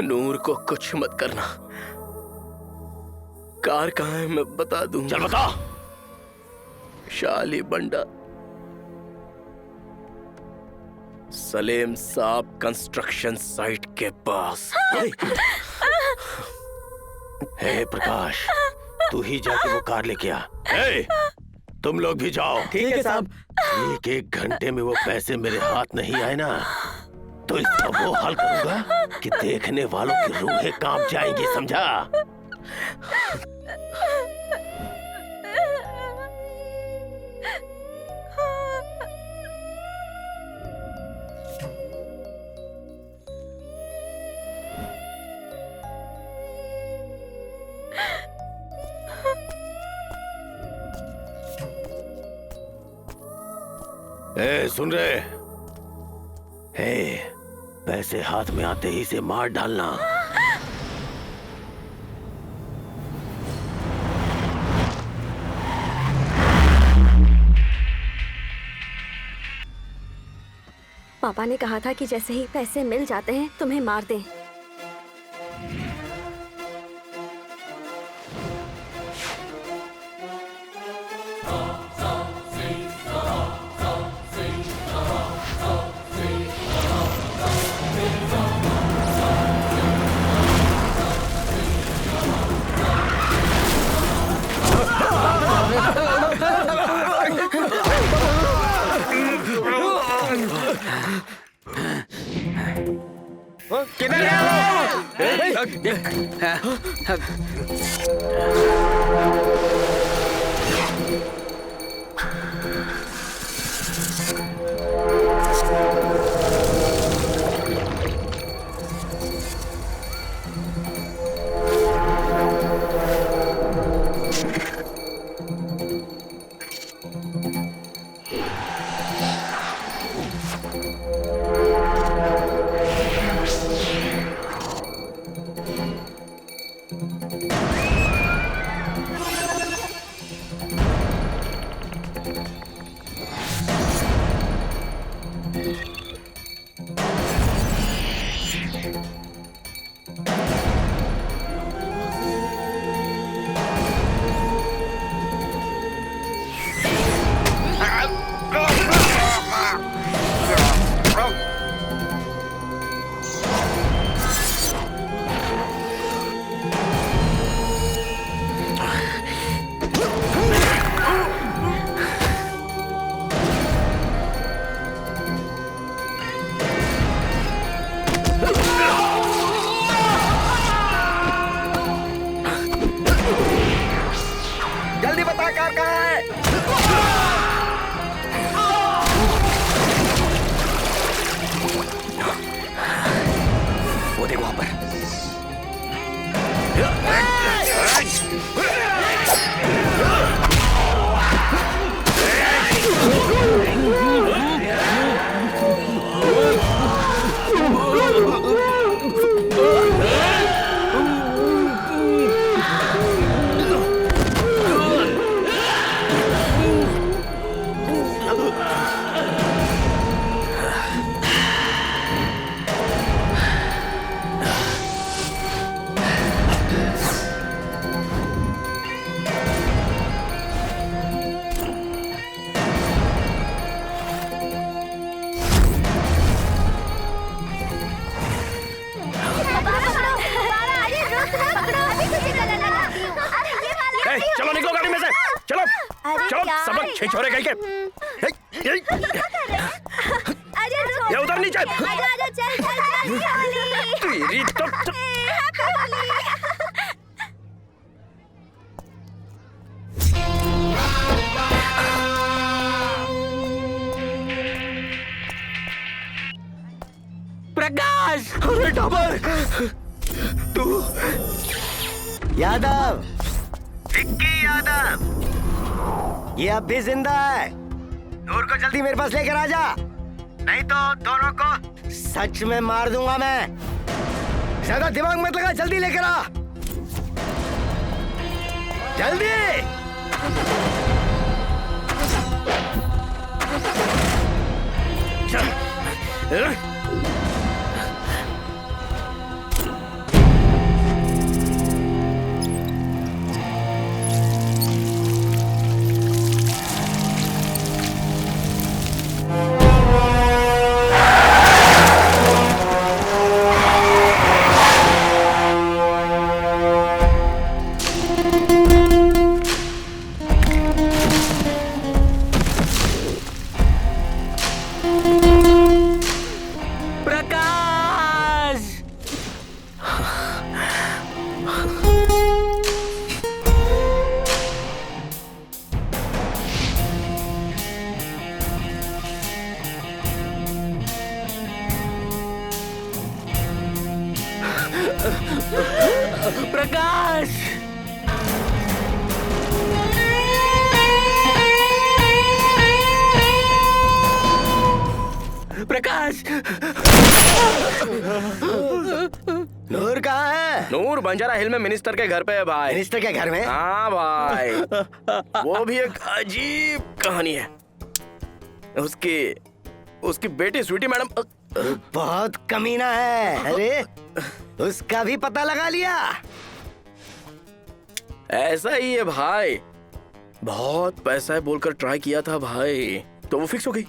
J: नूर को कुछ मत करना। कार कहाँ है मैं बता दूंगा।
P: चल बता।
J: शाली बंडा, सलेम साहब कंस्ट्रक्शन साइट के पास।
P: हे प्रकाश, तू ही जाके वो कार लेके आ। तुम लोग भी जाओ।
E: ठीक है साहब।
P: 1 घंटे में वो पैसे मेरे हाथ नहीं आए ना, तो इसका वो हाल करूंगा कि देखने वालों की रूहें कांप जाएंगी, समझा? सुन रहे? पैसे हाथ में आते ही से मार डालना।
B: पापा ने कहा था कि जैसे ही पैसे मिल जाते हैं तुम्हें मार दें।
J: कार कहाँ है? वो देखो वहां पर। चलो निकलो गाड़ी में से, चलो चलो, सबक छिछोरे कहीं के। ये उधर नीचे। तेरी तो
A: प्रकाश, अरे डबर, तू यादव, विक्की यादव, ये अब भी जिंदा है। नूर को जल्दी मेरे पास लेकर आ जा, नहीं तो दोनों को सच में मार दूंगा मैं। ज्यादा दिमाग मत लगा, जल्दी लेकर आ, जल्दी।
J: प्रकाश, प्रकाश,
A: नूर कहाँ है?
J: नूर बंजारा हिल में मिनिस्टर के घर पे है भाई।
A: मिनिस्टर के घर में?
J: हाँ भाई। वो भी एक अजीब कहानी है। उसकी बेटी स्वीटी मैडम
A: बहुत कमीना है। अरे उसका भी पता लगा लिया?
J: ऐसा ही है भाई, बहुत पैसा है बोलकर ट्राई किया था भाई, तो वो फिक्स हो गई।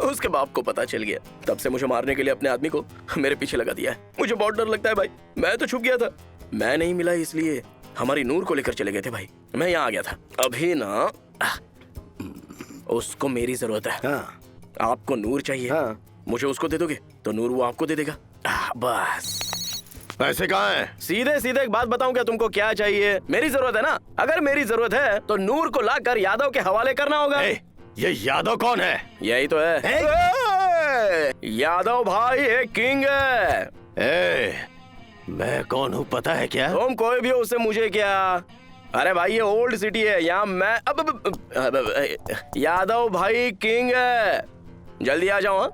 J: उसके बाप को पता चल गया, तब से मुझे मारने के लिए अपने आदमी को मेरे पीछे लगा दिया है। मुझे बहुत डर लगता है भाई, मैं तो छुप गया था। मैं नहीं मिला इसलिए हमारी नूर को लेकर चले गए थे भाई। मैं यहाँ आ गया था। अभी ना उसको मेरी जरूरत है।
A: हाँ।
J: आपको नूर चाहिए।
A: हाँ।
J: मुझे उसको दे दोगे तो नूर वो आपको दे देगा। बस।
P: पैसे कहाँ हैं?
J: सीधे सीधे एक बात बताऊं क्या तुमको क्या चाहिए? मेरी जरूरत है ना, अगर मेरी जरूरत है तो नूर को लाकर यादव के हवाले करना होगा।
P: ये यादव कौन है?
J: यही तो है। यादव भाई एक किंग है।
P: मैं कौन हूँ पता है क्या?
J: तुम कोई भी हो उससे मुझे क्या? अरे भाई ये ओल्ड सिटी है, यहाँ मैं अब यादव भाई किंग है। जल्दी आ जाओ।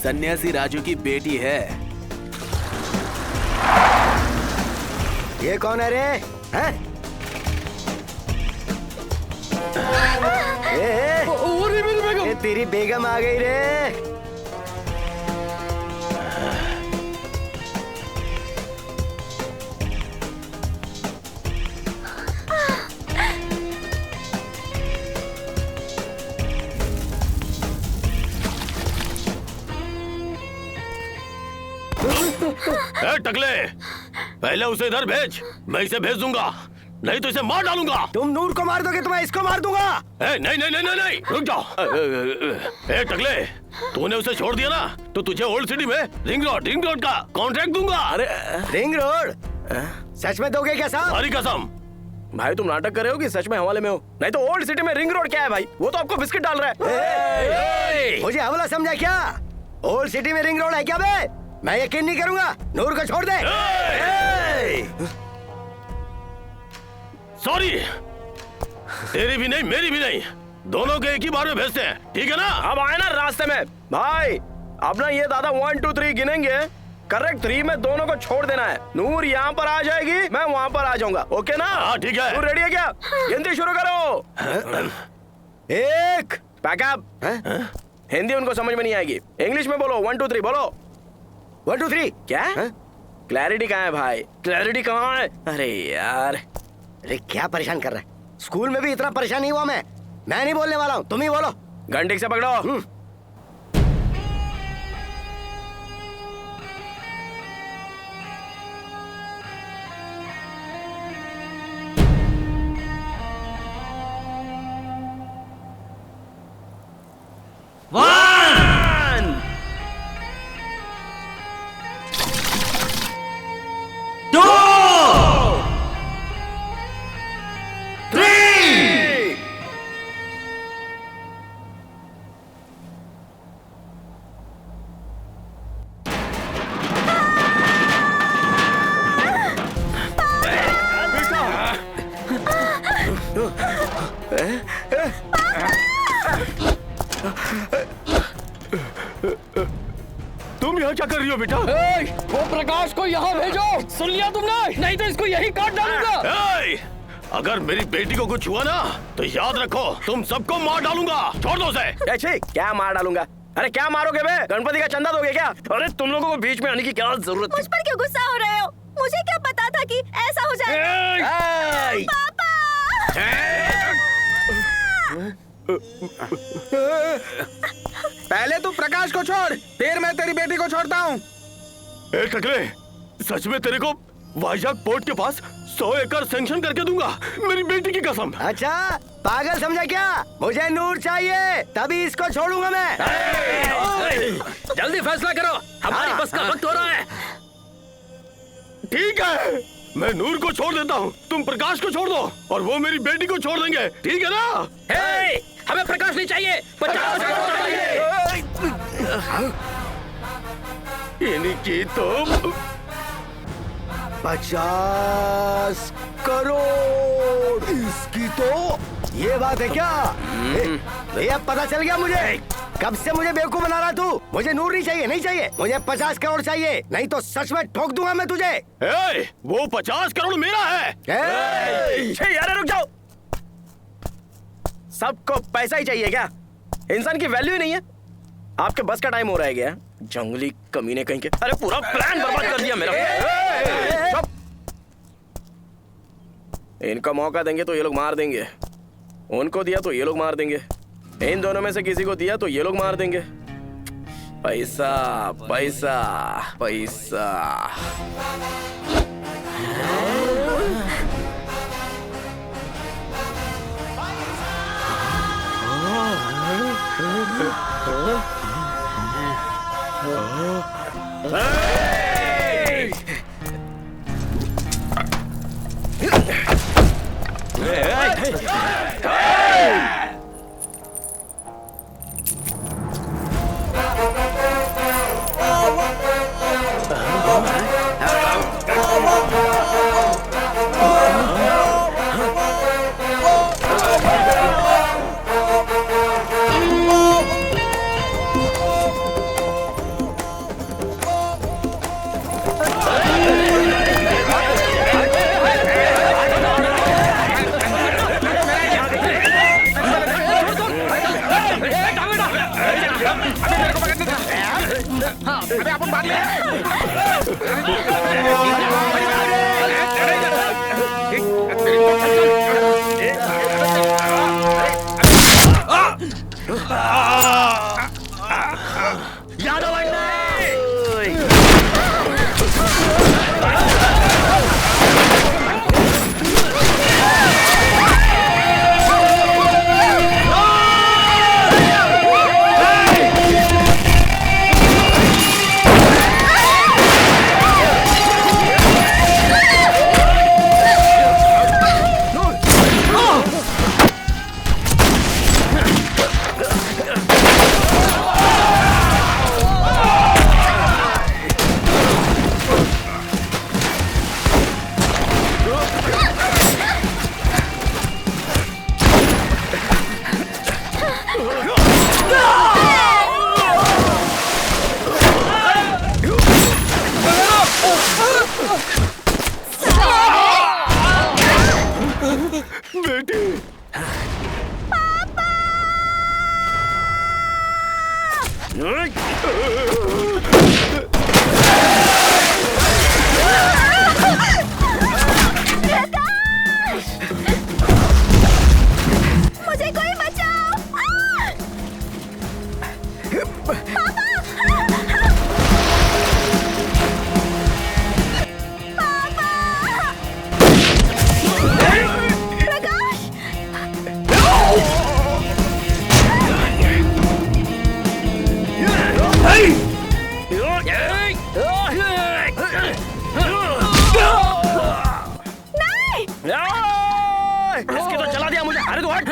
H: सन्यासी राजू की बेटी है।
A: ये कौन है रे? हैं? ये तेरी बेगम आ गई रे।
P: टकले, पहले उसे इधर भेज, मैं इसे भेज दूंगा। नहीं तो इसे मार डालूंगा।
A: तुम नूर को मार दोगे तो मैं इसको मार दूंगा।
P: नहीं नहीं नहीं नहीं नहीं, रुक जाओ। ए टकले, तूने उसे छोड़ दिया ना तो तुझे ओल्ड सिटी में रिंग रोड का कॉन्ट्रैक्ट दूंगा।
A: अरे रिंग रोड सच में दोगे क्या साहब?
P: हरी कसम।
J: भाई तुम नाटक कर रहे हो कि सच में हवाले में हो? नहीं तो ओल्ड सिटी में रिंग रोड क्या है भाई? वो तो आपको बिस्किट डाल रहा है।
A: मुझे हवाला समझा क्या? ओल्ड सिटी में रिंग रोड है क्या बे? मैं यकीन नहीं करूंगा। नूर को छोड़ दे।
P: सॉरी, तेरी भी नहीं मेरी भी नहीं, दोनों के एक ही बार में भेजते हैं, ठीक है ना?
J: अब आए ना रास्ते में भाई, अपना ये दादा 1 2 3 गिनेंगे, करेक्ट 3 में दोनों को छोड़ देना है। नूर यहाँ पर आ जाएगी, मैं वहाँ पर आ जाऊंगा, ओके ना?
P: हाँ ठीक है।
J: नूर रेडी है क्या? गिनती शुरू करो।
A: 1
J: पैकअप। हिंदी उनको समझ में नहीं आएगी, इंग्लिश में बोलो। 1 2 3 बोलो।
A: 1 2 3
J: क्या? क्लैरिटी कहाँ है भाई? क्लैरिटी कहाँ है? अरे यार,
A: अरे क्या परेशान कर रहा है? स्कूल में भी इतना परेशान नहीं हुआ मैं नहीं बोलने वाला हूँ, तुम ही बोलो।
J: घंटी से पकड़ो।
P: तुम यहाँ क्या कर रही हो बेटा?
F: वो प्रकाश को यहाँ भेजो। सुन लिया तुमने? नहीं तो इसको यही काट डालूंगा।
P: अगर मेरी बेटी को कुछ हुआ ना तो याद रखो, तुम सबको मार डालूंगा। छोड़ दो उसे।
J: क्या मार डालूंगा? अरे क्या मारोगे बे? गणपति का चंदा दोगे क्या? अरे तुम लोगों को बीच में आने की क्या जरूरत थी?
B: मुझ पर क्यों गुस्सा हो रहे हो? मुझे क्या पता था कि ऐसा हो जाएगा? पापा!
H: पहले तू प्रकाश को छोड़, फिर मैं तेरी बेटी को छोड़ता हूँ।
P: ए टकले, सच में तेरे को वाइजाग पोर्ट के पास 100 एकड़ सैंक्शन करके दूंगा, मेरी बेटी की कसम।
A: अच्छा पागल समझा क्या? मुझे नूर चाहिए, तभी इसको छोड़ूंगा मैं।
I: जल्दी फैसला करो, हमारी बस का वक्त हो रहा है।
P: ठीक है, मैं नूर को छोड़ देता हूँ, तुम प्रकाश को छोड़ दो और वो मेरी बेटी को छोड़ देंगे, ठीक है ना?
I: हमें प्रकाश नहीं चाहिए, 50
P: इन्हीं की तो
A: 50 करोड़, इसकी तो ये बात है क्या? भैया पता चल गया मुझे, कब से मुझे बेवकूफ बना रहा तू। मुझे नूर नहीं चाहिए, नहीं चाहिए, मुझे 50 करोड़ चाहिए, नहीं तो सच में ठोक दूंगा मैं तुझे।
P: वो 50 करोड़ मेरा है।
J: यार रुक जाओ, सबको पैसा ही चाहिए क्या? इंसान की वैल्यू ही नहीं है। आपके बस का टाइम हो रहा है क्या? जंगली कमीने कहीं के। अरे पूरा प्लान बर्बाद कर दिया मेरा। इनको मौका देंगे तो ये लोग मार देंगे, उनको दिया तो ये लोग मार देंगे, इन दोनों में से किसी को दिया तो ये लोग मार देंगे। पैसा पैसा पैसा।
H: अरे अपन भाग ले।
P: यादव
N: बेटी
B: मुझे कोई बचाओ।
J: इसकी तो चला दिया मुझे। अरे तो हट।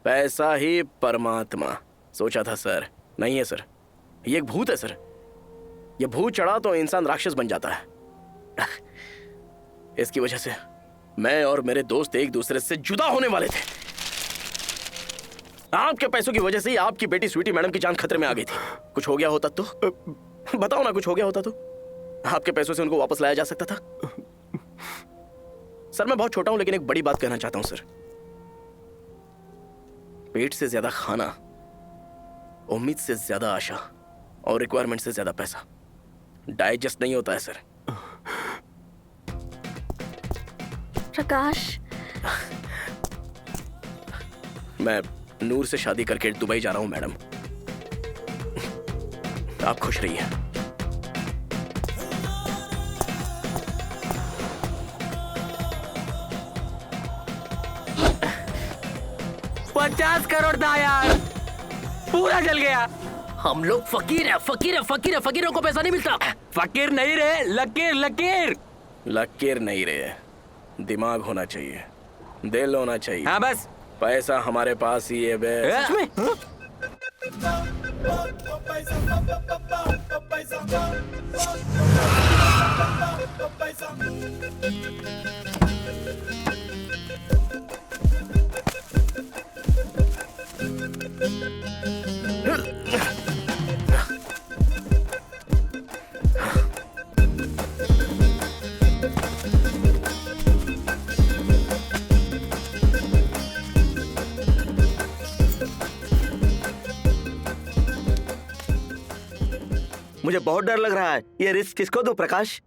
J: पैसा ही परमात्मा। सोचा था सर, नहीं है सर, ये एक भूत है सर। ये भूत चढ़ा तो इंसान राक्षस बन जाता है। इसकी वजह से मैं और मेरे दोस्त एक दूसरे से जुदा होने वाले थे। आपके पैसों की वजह से ही आपकी बेटी स्वीटी मैडम की जान खतरे में आ गई थी। कुछ हो गया होता तो बताओ ना, कुछ हो गया होता तो आपके पैसों से उनको वापस लाया जा सकता था। सर मैं बहुत छोटा हूं लेकिन एक बड़ी बात कहना चाहता हूं सर। पेट से ज्यादा खाना, उम्मीद से ज्यादा आशा और रिक्वायरमेंट से ज्यादा पैसा डाइजेस्ट नहीं होता है सर।
B: प्रकाश,
J: मैं नूर से शादी करके दुबई जा रहा हूं मैडम। आप खुश रहिए।
K: $50 करोड़ था यार, पूरा जल गया।
I: हम लोग फकीर है, फकीर है, फकीर है। फकीरों को पैसा नहीं मिलता।
K: फकीर नहीं रहे, लकीर लकीर।
J: लकीर नहीं रहे, दिमाग होना चाहिए, दिल होना चाहिए।
K: हाँ बस,
J: पैसा हमारे पास ही है बे।
K: सच में?
D: मुझे बहुत डर लग रहा है। ये रिस्क किसको दूं प्रकाश?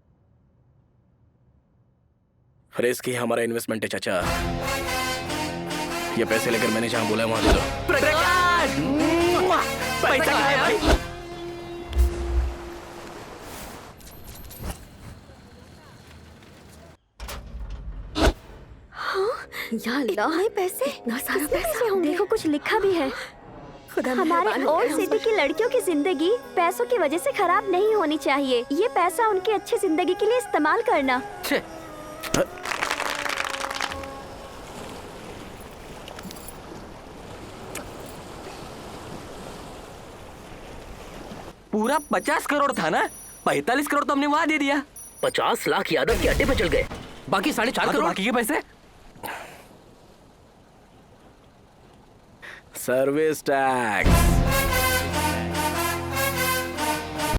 J: रिस्क ही हमारा इन्वेस्टमेंट है चाचा। ये पैसे लेकर मैंने जहां बोला वहां दे दो।
K: प्रकाश, पैसा कहाँ है भाई?
B: या अल्लाह, पैसे, इतना सारा पैसा होंगे।
M: देखो कुछ लिखा भी है। हमारे ओल्ड सिटी की लड़कियों की जिंदगी पैसों की वजह से खराब नहीं होनी चाहिए। ये पैसा उनकी अच्छी जिंदगी के लिए इस्तेमाल करना।
K: पूरा 50 करोड़ था ना? 45 करोड़ तो हमने वहां दे दिया।
I: 50 लाख यादव के अड्डे पे चल गए। बाकी 4.5 करोड़
K: बाकी के पैसे?
J: Service tax